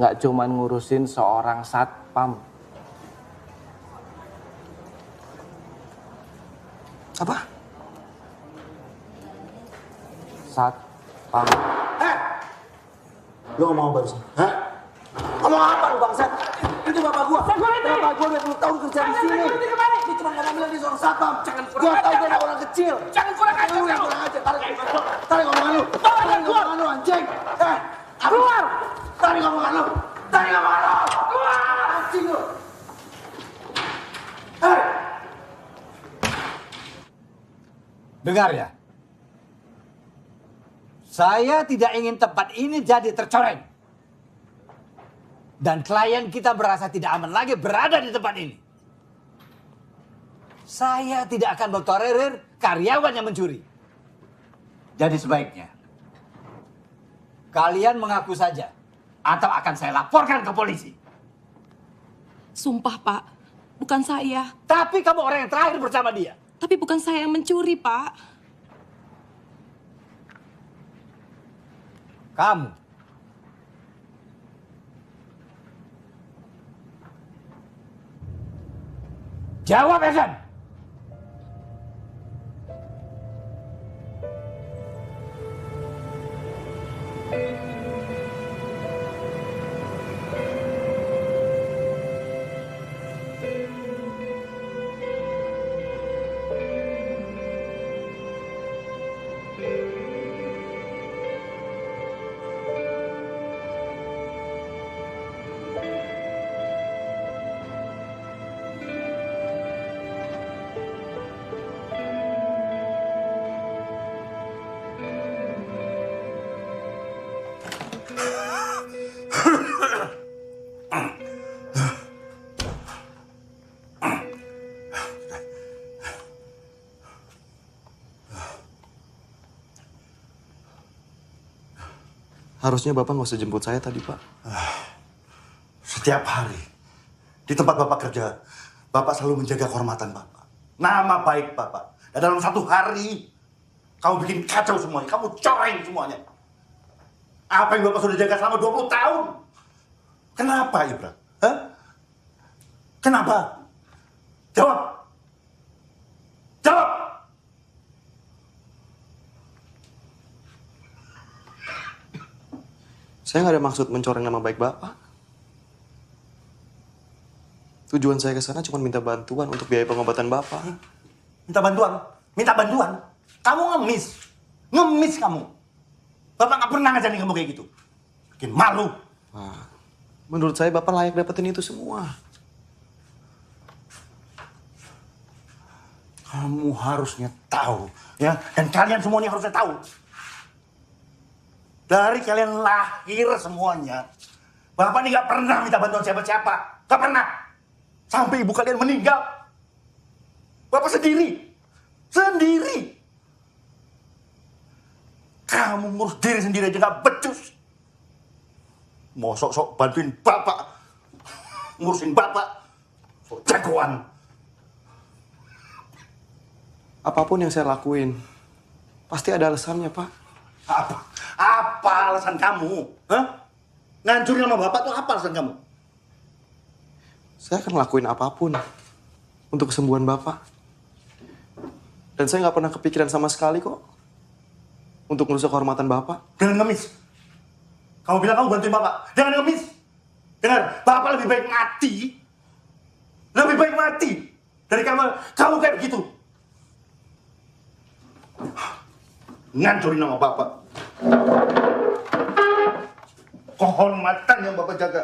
nggak cuma ngurusin seorang satpam. Apa? Satpam. Lu ngomong apa barusan? Hah? Ngomong apa lu bangsat? Itu bapak gua. Bapak gua 20 tahun kerja di sini. Dia cuma ngomong bilang dia seorang satpam. Gua tahu dia anak orang kecil. Jangan kurang ajar lu yang kurang ajar. Tarik ngomongan lu. Tarik ngomongan lu anjing. Keluar. Tarik ngomongan lu. Tarik ngomongan lu. Keluar. Anjing lu. Dengar ya. Saya tidak ingin tempat ini jadi tercoreng. Dan klien kita merasa tidak aman lagi berada di tempat ini. Saya tidak akan bertolerir karyawan yang mencuri. Jadi sebaiknya kalian mengaku saja atau akan saya laporkan ke polisi. Sumpah, Pak. Bukan saya. Tapi kamu orang yang terakhir bersama dia. Tapi bukan saya yang mencuri, Pak. Kamu. Jawab, Esan. Harusnya Bapak nggak usah jemput saya tadi, Pak. Setiap hari di tempat Bapak kerja, Bapak selalu menjaga kehormatan Bapak. Nama baik Bapak. Dan dalam satu hari, kamu bikin kacau semuanya. Kamu coreng semuanya. Apa yang Bapak sudah jaga selama 20 tahun? Kenapa, Ibra? Hah? Kenapa? Jawab. Jawab. Saya nggak ada maksud mencoreng nama baik Bapak. Tujuan saya ke sana cuma minta bantuan untuk biaya pengobatan Bapak. Minta bantuan? Minta bantuan? Kamu ngemis. Ngemis kamu. Bapak nggak pernah ngajarin kamu kayak gitu. Bikin malu. Nah, menurut saya Bapak layak dapetin itu semua. Kamu harusnya tahu, ya. Dan kalian semuanya harusnya tahu. Dari kalian lahir semuanya, Bapak ini gak pernah minta bantuan siapa-siapa. Gak pernah. Sampai ibu kalian meninggal. Bapak sendiri. Sendiri. Kamu ngurus diri sendiri aja gak becus. Mau sok-sok bantuin Bapak. Ngurusin Bapak. Sok jagoan. Apapun yang saya lakuin, pasti ada alasannya, Pak. Apa? Apa alasan kamu? Hah? Ngancurin nama Bapak tuh apa alasan kamu? Saya akan lakuin apapun untuk kesembuhan Bapak. Dan saya nggak pernah kepikiran sama sekali kok untuk merusak kehormatan Bapak. Jangan ngemis. Kamu bilang kamu bantuin Bapak. Jangan ngemis. Dengar, Bapak lebih baik mati. Lebih baik mati dari kamu kayak begitu. Ngancurin nama Bapak. Kehormatan yang Bapak jaga.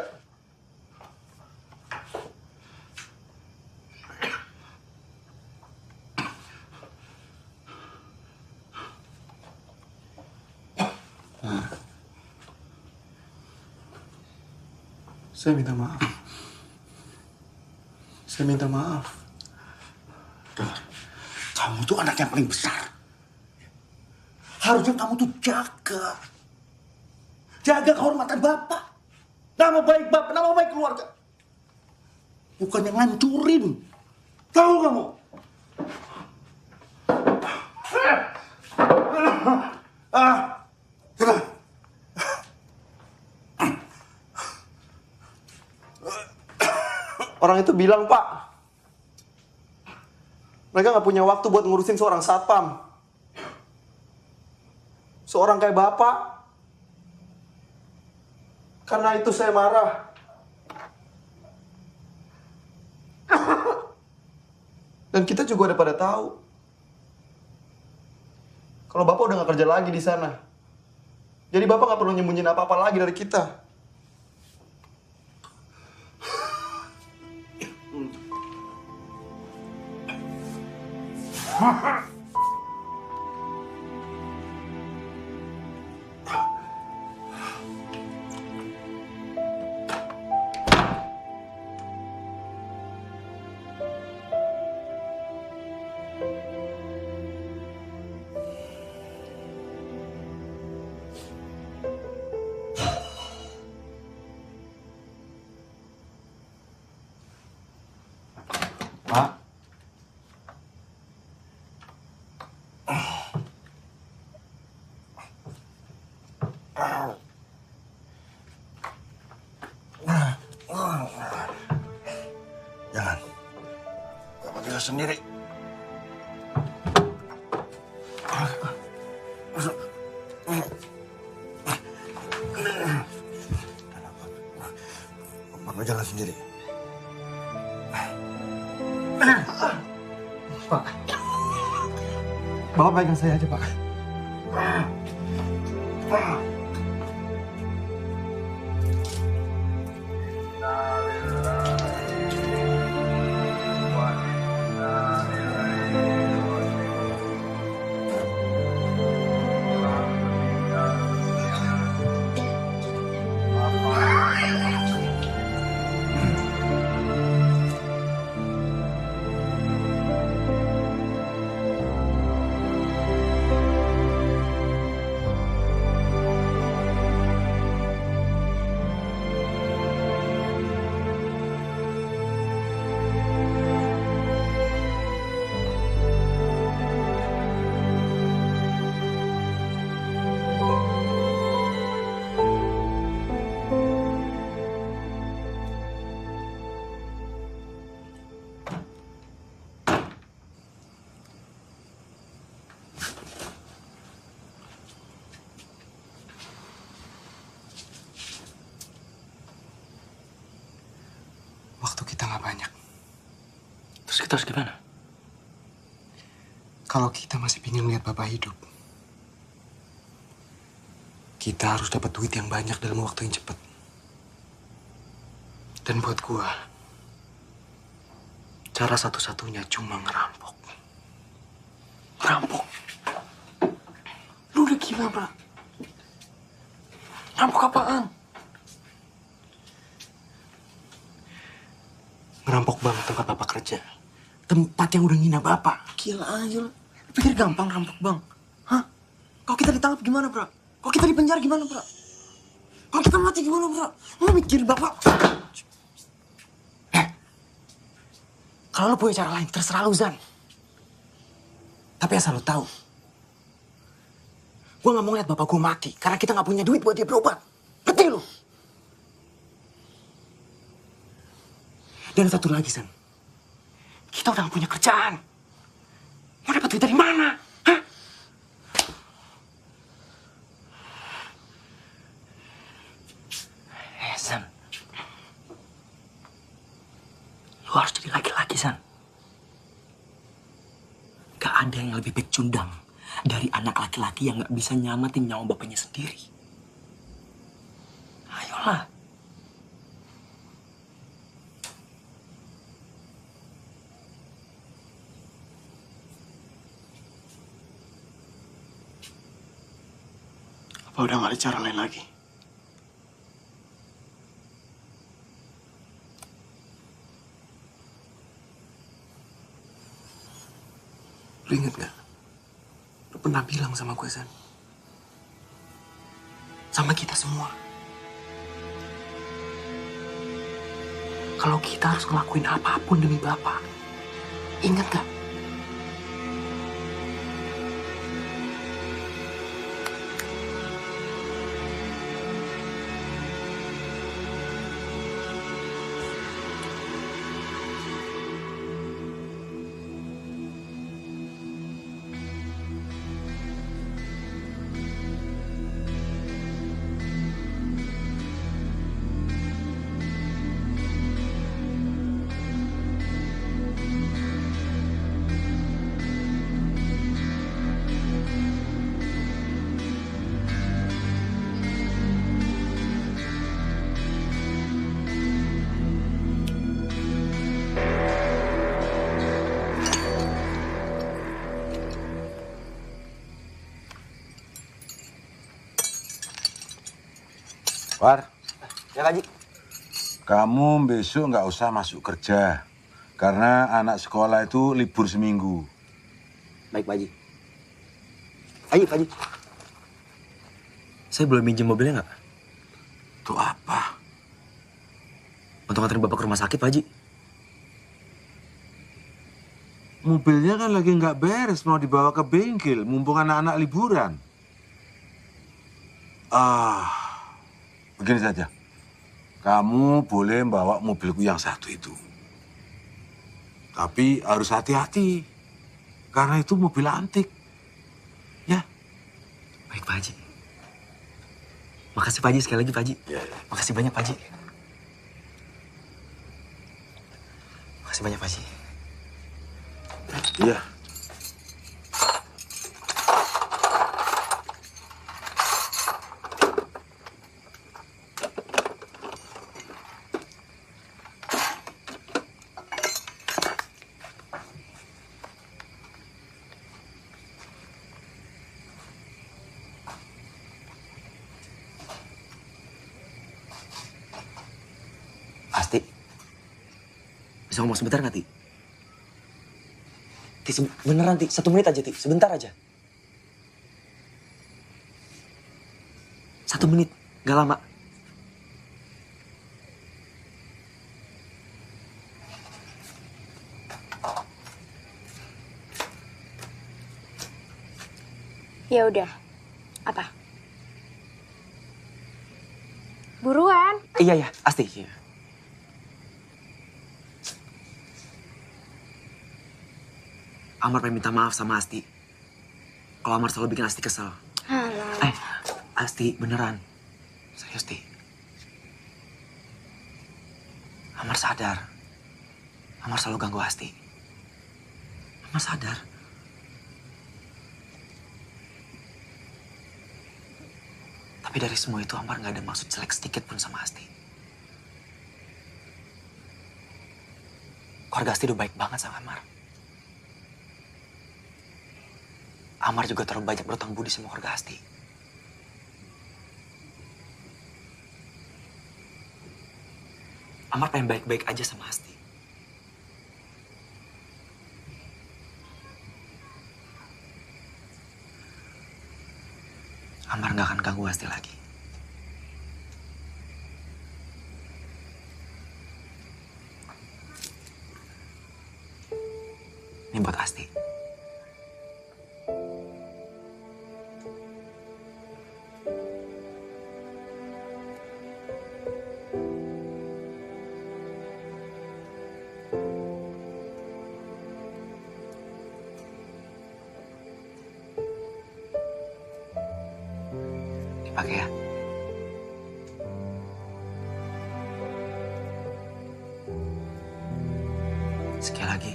Saya minta maaf. Saya minta maaf. Dengar, kamu tuh anak yang paling besar. Harusnya kamu tuh jaga. Jaga kehormatan Bapak. Nama baik Bapak, nama baik keluarga. Bukan yang ngancurin. Tahu kamu? Sudah. Orang itu bilang, Pak, mereka nggak punya waktu buat ngurusin seorang satpam. Seorang kayak Bapak. Karena itu saya marah. Dan kita juga udah pada tahu. Kalau Bapak udah nggak kerja lagi di sana. Jadi Bapak nggak perlu nyembunyiin apa-apa lagi dari kita. Pak. Jangan. Bapak bisa sendiri. Bapak jalan sendiri. Pak. Bapak pegang saya aja, Pak. Terus kita harus gimana? Kalau kita masih ingin melihat Bapak hidup, kita harus dapat duit yang banyak dalam waktu yang cepat. Dan buat gua, cara satu-satunya cuma ngerampok. Ngerampok? Lu udah gila, Bra. Ngerampok apaan? Ngerampok bank tempat Bapak kerja. Tempat yang udah ngina Bapak. Gila aja lu. Pikir gampang ngerampok bank? Hah? Kalau kita ditangkap gimana, Bra? Kalau kita dipenjara gimana, Bra? Kalau kita mati gimana, Bra? Lu mikir, Bapak. Kalau lu punya cara lain, terserah lu, Zan. Tapi asal lu tahu, gue gak mau ngeliat bapak gue mati karena kita gak punya duit buat dia berobat. Ngerti lu? Dan satu lagi, Zan. Kita udah gak punya kerjaan. Mau dapat duit dari mana? Hah? Zan. Lu harus jadi laki-laki, San. Gak ada yang lebih pecundang dari anak laki-laki yang gak bisa nyamatin nyawa bapaknya sendiri. Ayolah. Apa udah gak ada cara lain lagi? Lu inget gak? Lu pernah bilang sama gue, San. Sama kita semua. Kalau kita harus ngelakuin apapun demi Bapak. Ingat gak? War, ya Pak Haji. Kamu besok nggak usah masuk kerja. Karena anak sekolah itu libur seminggu. Baik Pak Haji. Ayo Pak Haji. Saya boleh minjem mobilnya nggak? Itu apa? Untuk nganterin Bapak ke rumah sakit Pak Haji. Mobilnya kan lagi nggak beres, mau dibawa ke bengkel, mumpung anak-anak liburan. Begini saja. Kamu boleh bawa mobilku yang satu itu. Tapi harus hati-hati. Karena itu mobil antik. Ya. Baik Pak Haji. Makasih Pak Haji sekali lagi Pak Haji. Makasih banyak Pak Haji. Makasih banyak Pak Haji. Iya. Asti, bisa ngomong sebentar nggak, Ti? Ti, beneran, Ti. 1 menit aja, Ti. Sebentar aja. 1 menit, nggak lama. Ya udah. Apa? Buruan. Iya, Asti. Iya. Amar pengen minta maaf sama Asti. Kalau Amar selalu bikin Asti kesel. Alah. Asti, beneran. Serius, Ti. Amar sadar. Amar selalu ganggu Asti. Amar sadar. Tapi dari semua itu Amar gak ada maksud jelek sedikit pun sama Asti. Keluarga Asti udah baik banget sama Amar. Amar juga terlalu banyak berutang budi sama keluarga Asti. Amar pengen baik-baik aja sama Asti. Amar gak akan ganggu Asti lagi. Ini buat Asti. Dipakai ya. Sekali lagi.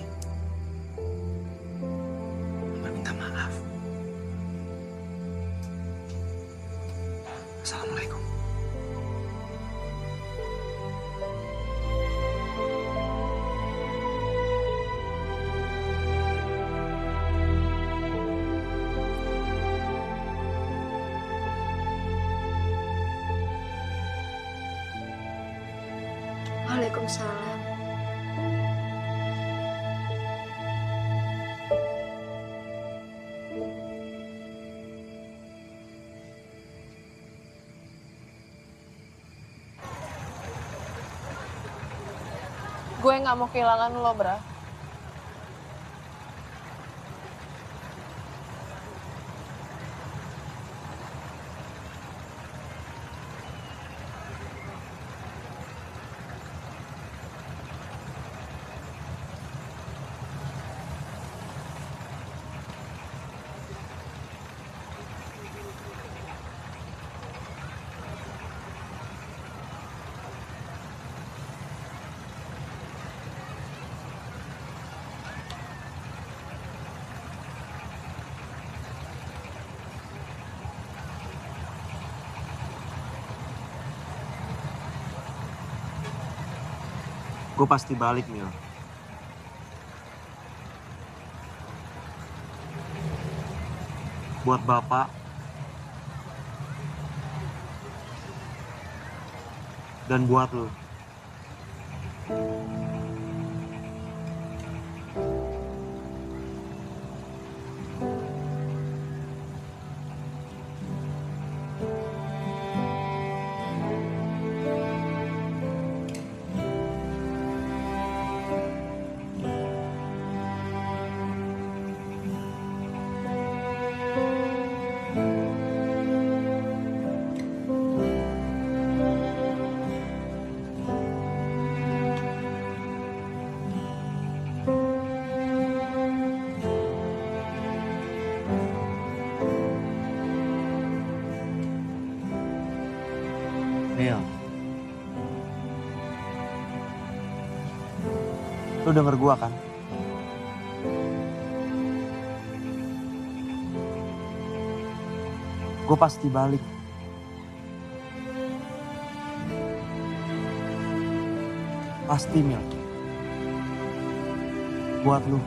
Assalamualaikum. Waalaikumsalam. Gue nggak mau kehilangan lo, Bra. Gue pasti balik, Mil. Buat Bapak dan buat lo. Mil, lu denger gua kan? Gue pasti balik. Pasti, Mil. Buat lu.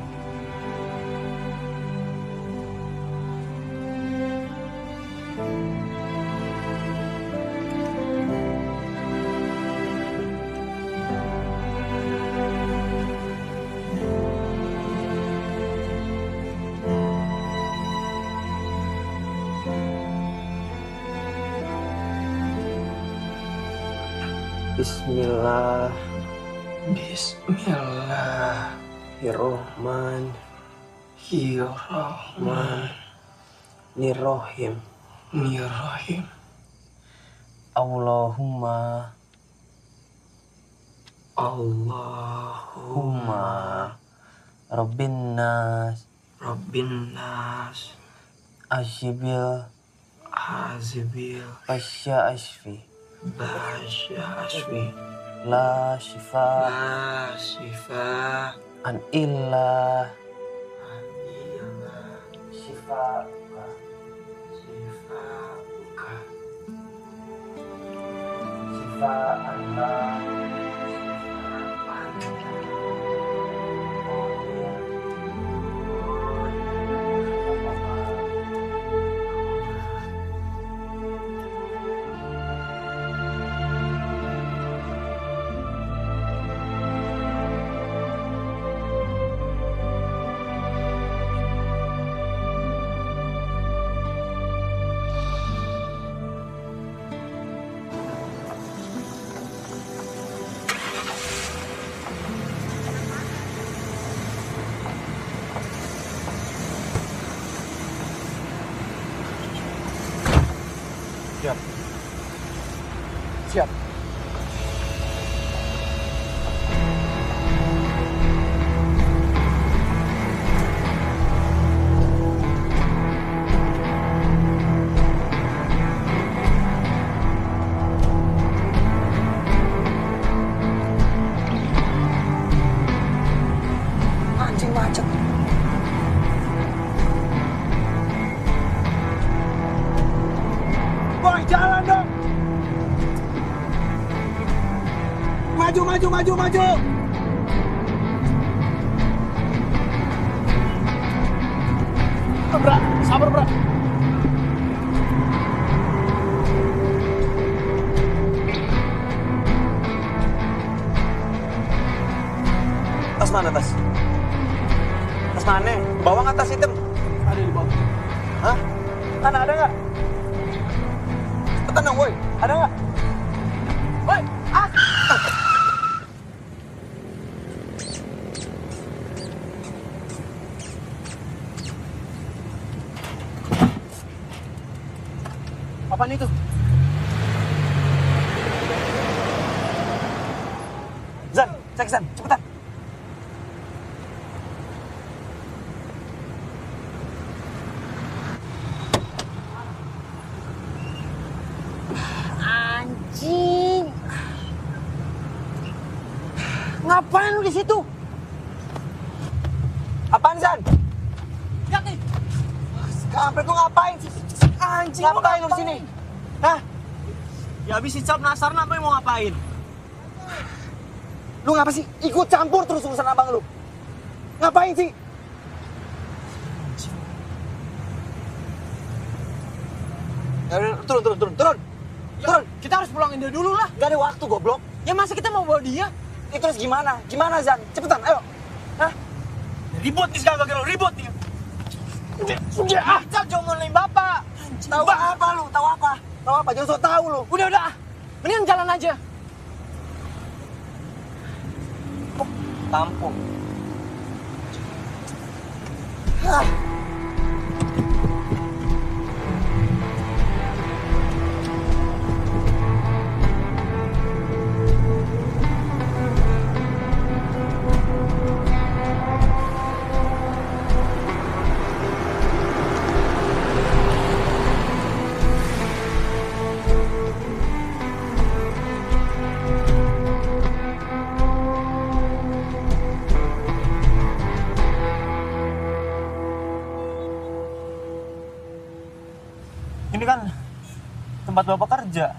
Bismillah. Bismillahirrahmanirrahim. Allahumma Rabbin nas Ashibil Basya Ashfi La shifa An illa Siap. Siap. Anjing macet. Boy, jalan dong. Maju, maju, maju, maju. Bra, sabar, bra. Tas mana tas? Tas mana? Bawah nggak tas hitam? Ada di bawah. Hah? Mana ada nggak? Tenang, woi. Ada nggak? Woi, Apaan itu? Zan, cek Zan, cepetan. Anjing. Ngapain lu di situ? Apaan Zan? Lihat nih. Kampret lu ngapain sih? Anjing, Ngapain lu di sini? Hah? Ya habis hijab penasaran apa yang mau ngapain? Lu ngapa sih ikut campur terus urusan abang lu? Ngapain sih? Ya udah, turun. Turun. Kita harus pulangin dia dulu lah. Gak ada waktu goblok. Ya masa kita mau bawa dia? Terus gimana? Gimana Zan? Cepetan, ayo. Hah? Ribut nih sekarang lo ribut nih. Udah, Ical jangan ngelain bapak. Tahu apa lu? Tahu apa? Tahu apa? Jangan sok tahu lu. Udah. Mendingan jalan aja. Tampung. Ini kan tempat bapak kerja.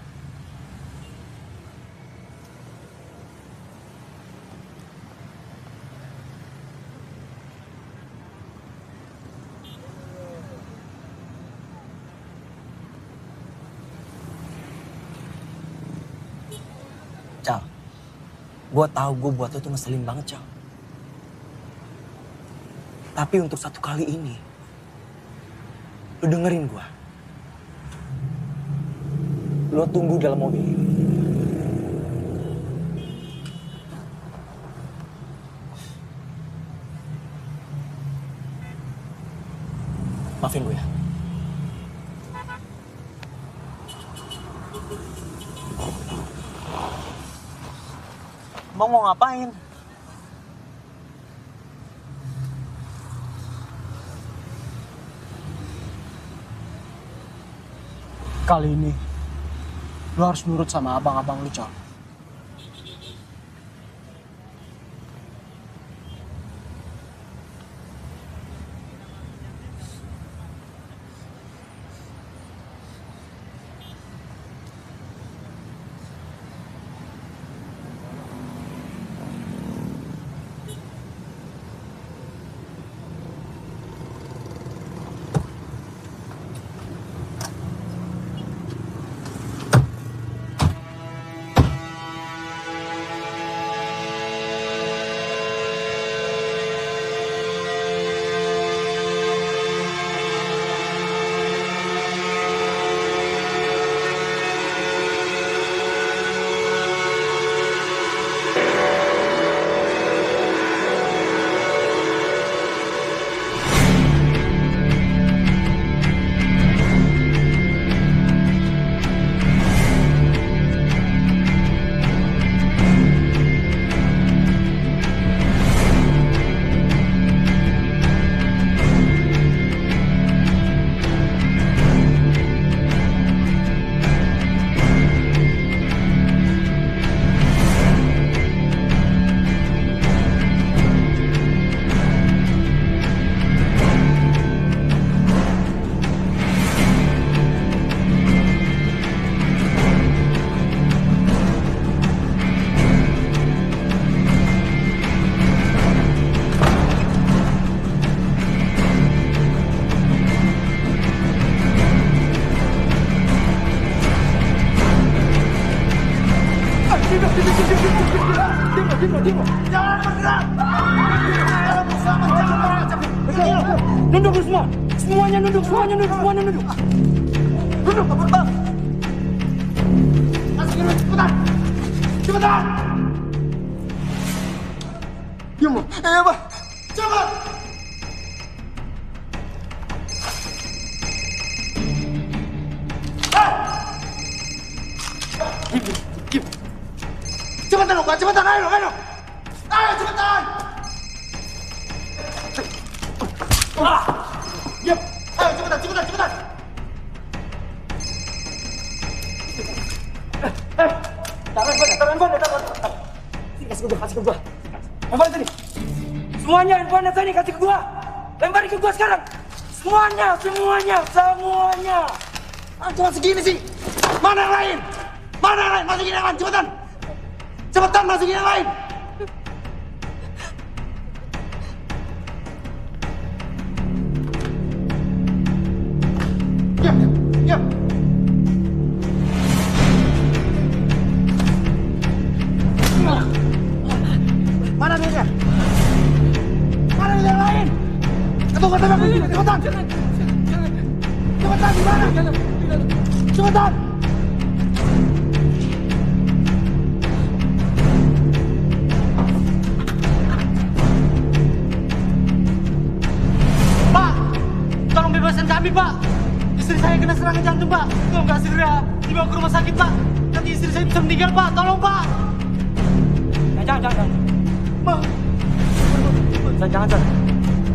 Cal, gue tahu gue buat lo tuh ngeselin banget, Cal. Tapi untuk satu kali ini, lo dengerin gue. Lo tunggu dalam mobil ini. Maafin gue ya. Mau ngapain? Kali ini, lu harus nurut sama abang-abang lu, Cal. Semuanya nunduk, semuanya nunduk, semuanya nunduk. Nunduk, bang. Masukin dulu, cepetan. Cepetan. Diam, Bang. Iya, Bang. Cepat. Diam. Cepetan, Bang. Cepetan, ayo, ayo. Ayo, cepetan. Diam. Ayo, cepetan, cepetan, cepetan. Taruh handphone. Kasih ke gua. Handphone sini. Semuanya handphone sini kasih ke gua. Lemparin ke gua sekarang. Semuanya. Cuma segini sih. Mana yang lain? Masukin yang lain, cepetan. Cepetan masukin yang lain. Diam. Mana dia? Mana yang lain? Tunggu, cepetan. Cepetan di mana? Cepetan. Pak, tolong bebaskan kami, Pak. Istri saya kena serangan jantung, Pak. Tolong nggak segera dibawa ke rumah sakit, Pak. Nanti istri saya bisa meninggal, Pak. Tolong, Pak. Jangan. Bang. Jangan.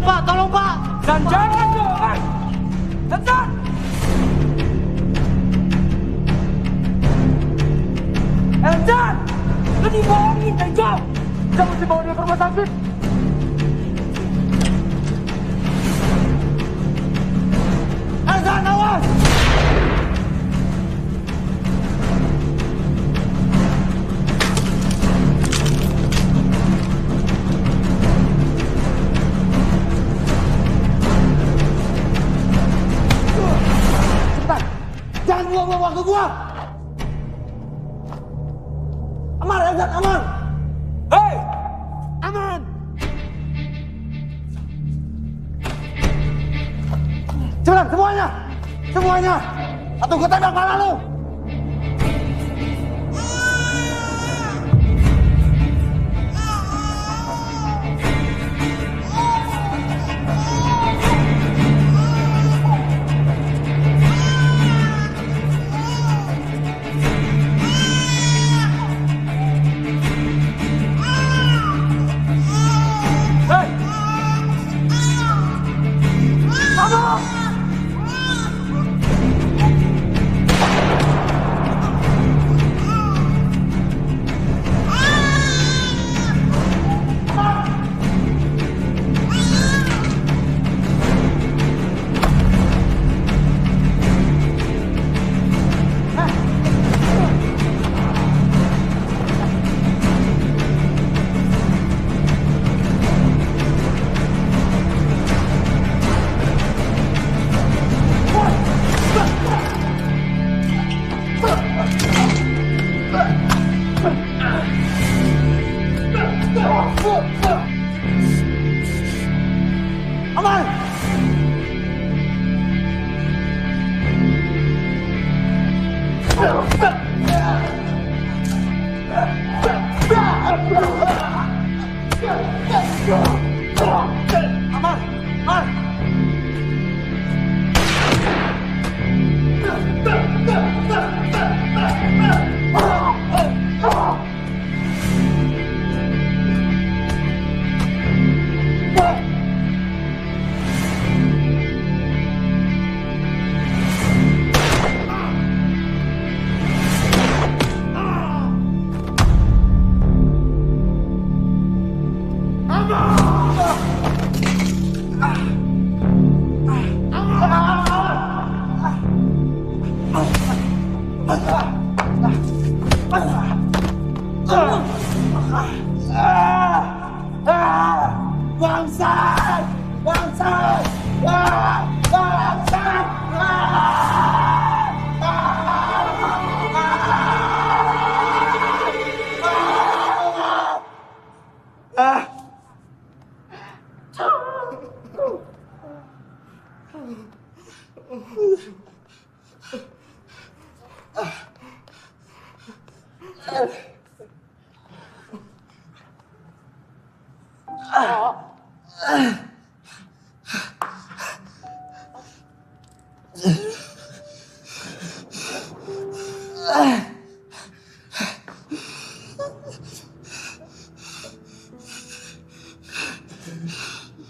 Pak, tolong, Pak. Jangan dong. Jangan. Eljan, lu dibohongin, Eljan. Jangan dibawa dia ke rumah sakit. Eljan, awas. Jangan buang-buang waktu gua. Aman, Elzan, aman. Hei, aman. Cepetan, semuanya. Atau gua tembak kepala lu.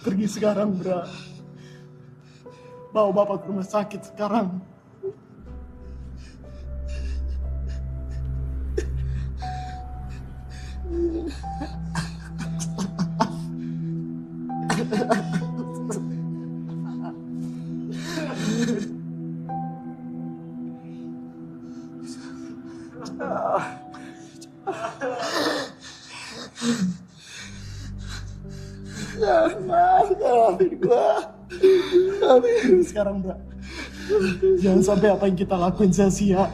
Pergi sekarang, Bra. Bawa bapak ke rumah sakit sekarang. Maafin gua. Sekarang, Bra. Jangan sampai apa yang kita lakuin sia-sia.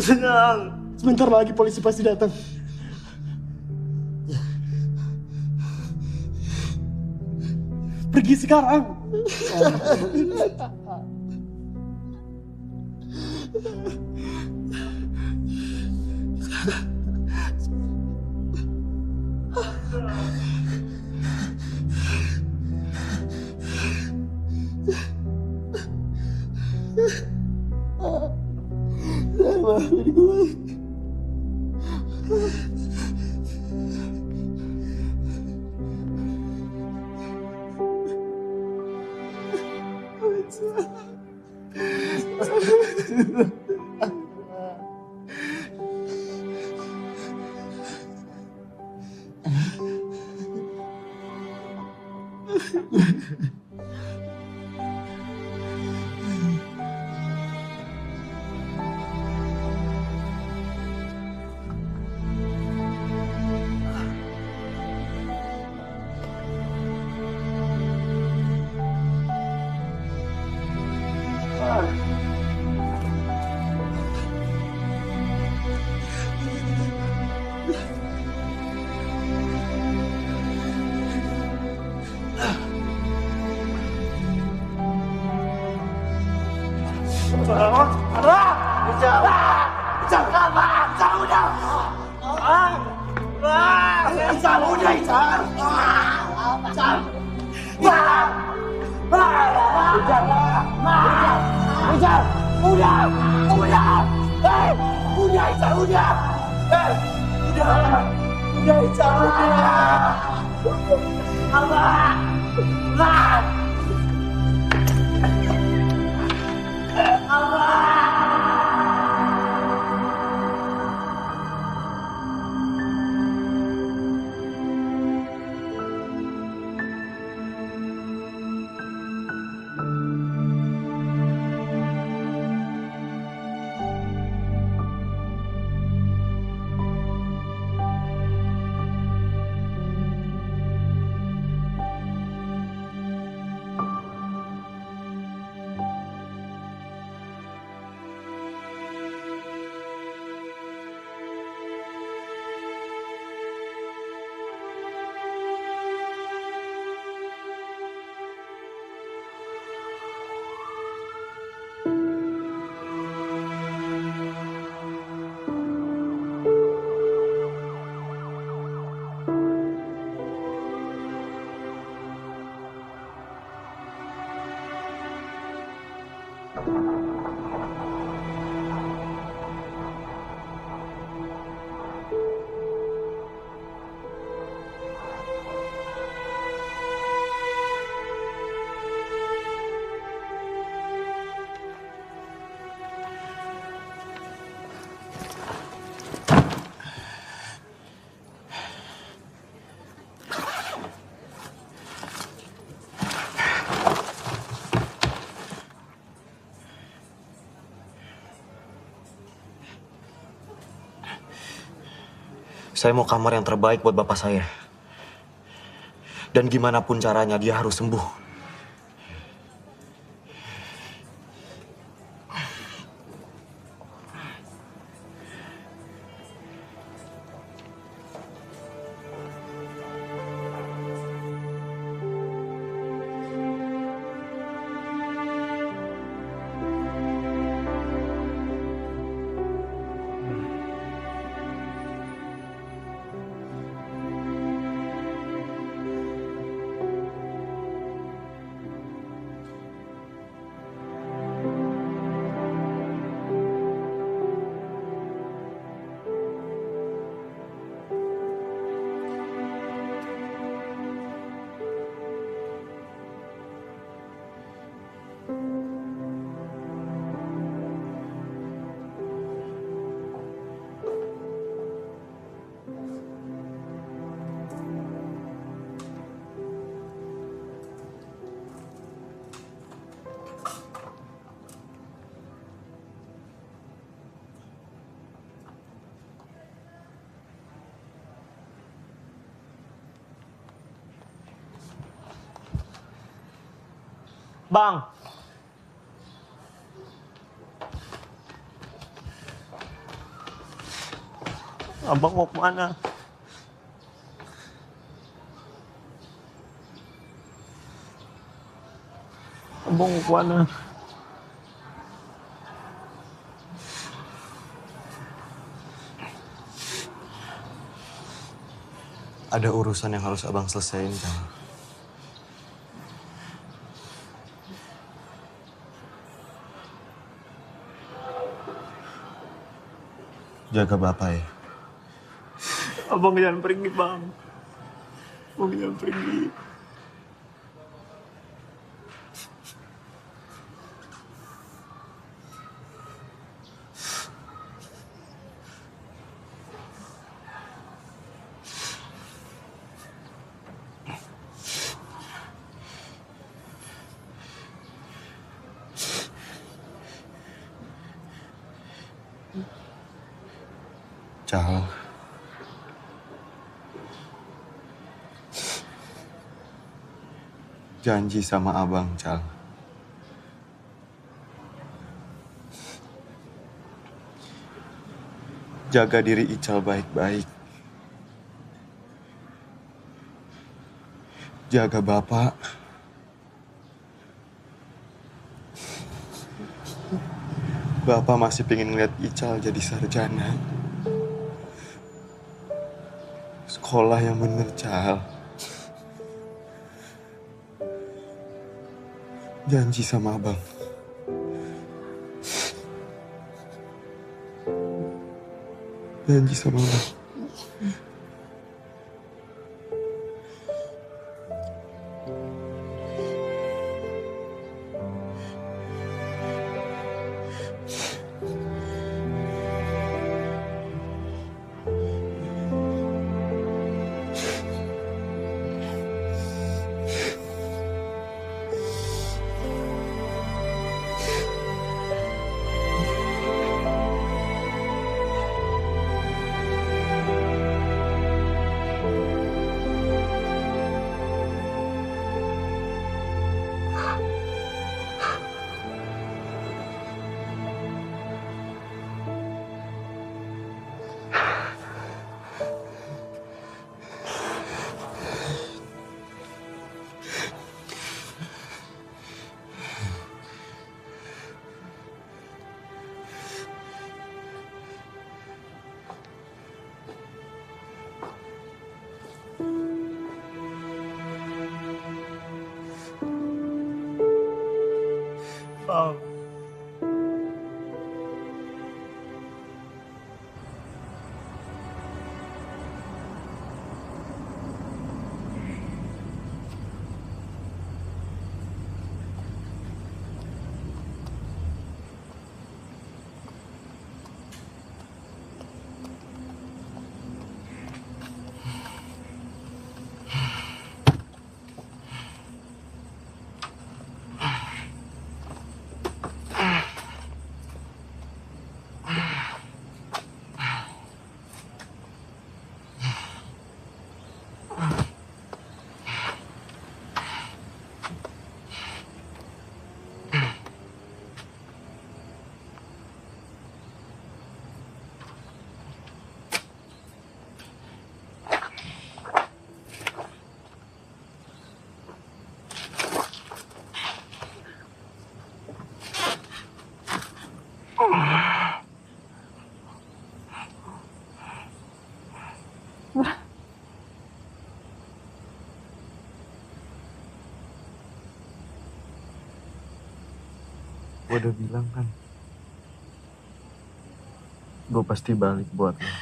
Senang. Sebentar lagi polisi pasti datang. Pergi sekarang. Maafin gue. Saya mau kamar yang terbaik buat bapak saya. Dan gimana pun caranya dia harus sembuh. Bang. Abang mau kemana? Abang mau kemana? Ada urusan yang harus abang selesaiin, Kang. Jaga bapak ya. Abang jangan pergi, Bang. Abang jangan pergi. Cal. Janji sama abang, Cal. Jaga diri Ical baik-baik. Jaga bapak. Bapak masih pengen ngeliat Ical jadi sarjana. Sekolah yang bener, Cal. Janji sama abang. Janji sama abang. Bang. Gue udah bilang kan, gue pasti balik buat lo.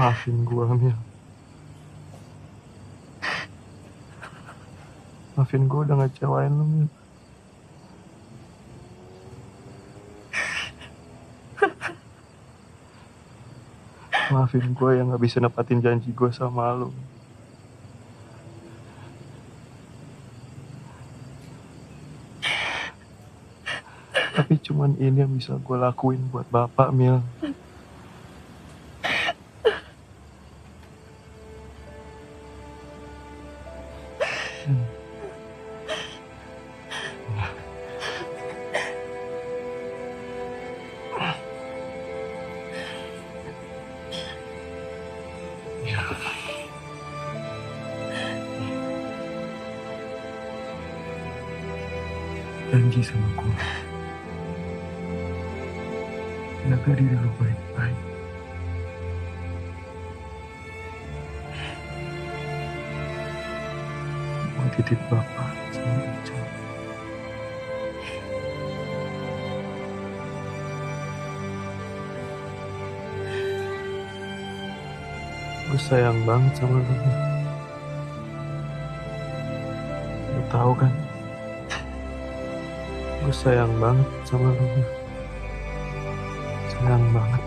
Maafin gue, Mil. Maafin gue udah ngecewain lo, Mil. Maafin gue yang gak bisa nepatin janji gue sama lo. Tapi cuman ini yang bisa gue lakuin buat bapak, Mil. Ya. Janji sama gue. Jaga diri lu baik-baik. Mau titip Bapak sama Ica. Gue sayang banget sama lu. Lu tahu kan? Gue sayang banget sama lu. Sayang banget.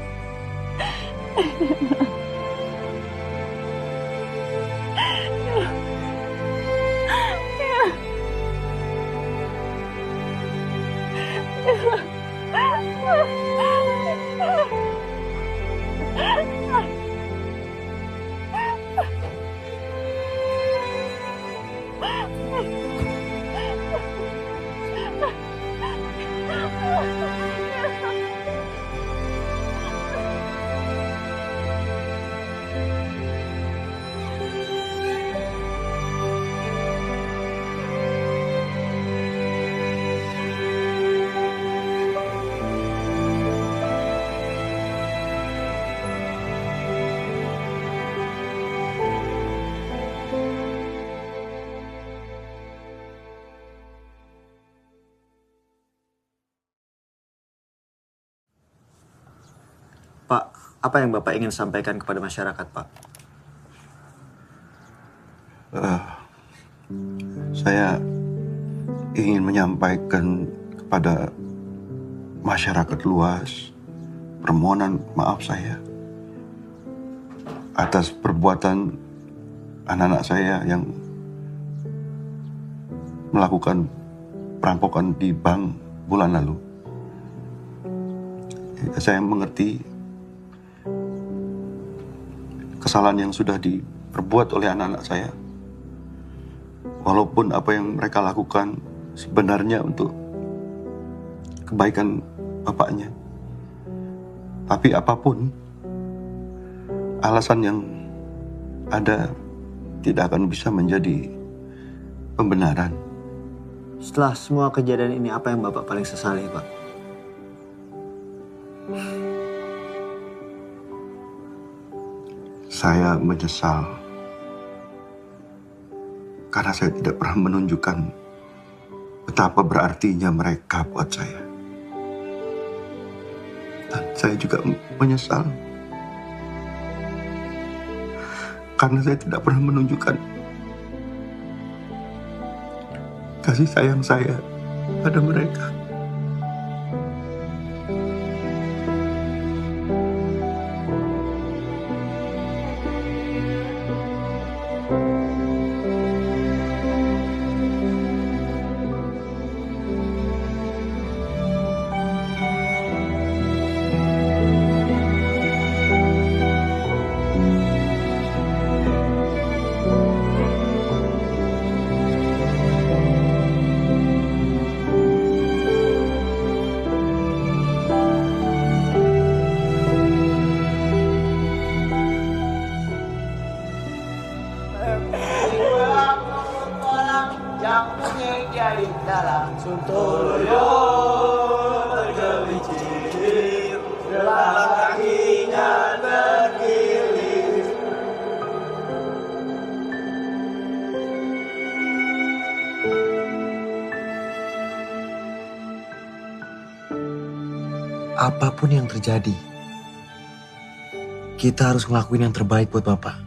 Pak, apa yang Bapak ingin sampaikan kepada masyarakat, Pak? Saya ingin menyampaikan kepada masyarakat luas permohonan maaf saya atas perbuatan anak-anak saya yang melakukan perampokan di bank bulan lalu. Saya mengerti kesalahan yang sudah diperbuat oleh anak-anak saya. Walaupun apa yang mereka lakukan sebenarnya untuk kebaikan bapaknya. Tapi apapun alasan yang ada tidak akan bisa menjadi pembenaran. Setelah semua kejadian ini, apa yang Bapak paling sesali, Pak? Saya menyesal karena saya tidak pernah menunjukkan betapa berartinya mereka buat saya. Dan saya juga menyesal karena saya tidak pernah menunjukkan kasih sayang saya pada mereka. Apapun yang terjadi, kita harus ngelakuin yang terbaik buat Bapak.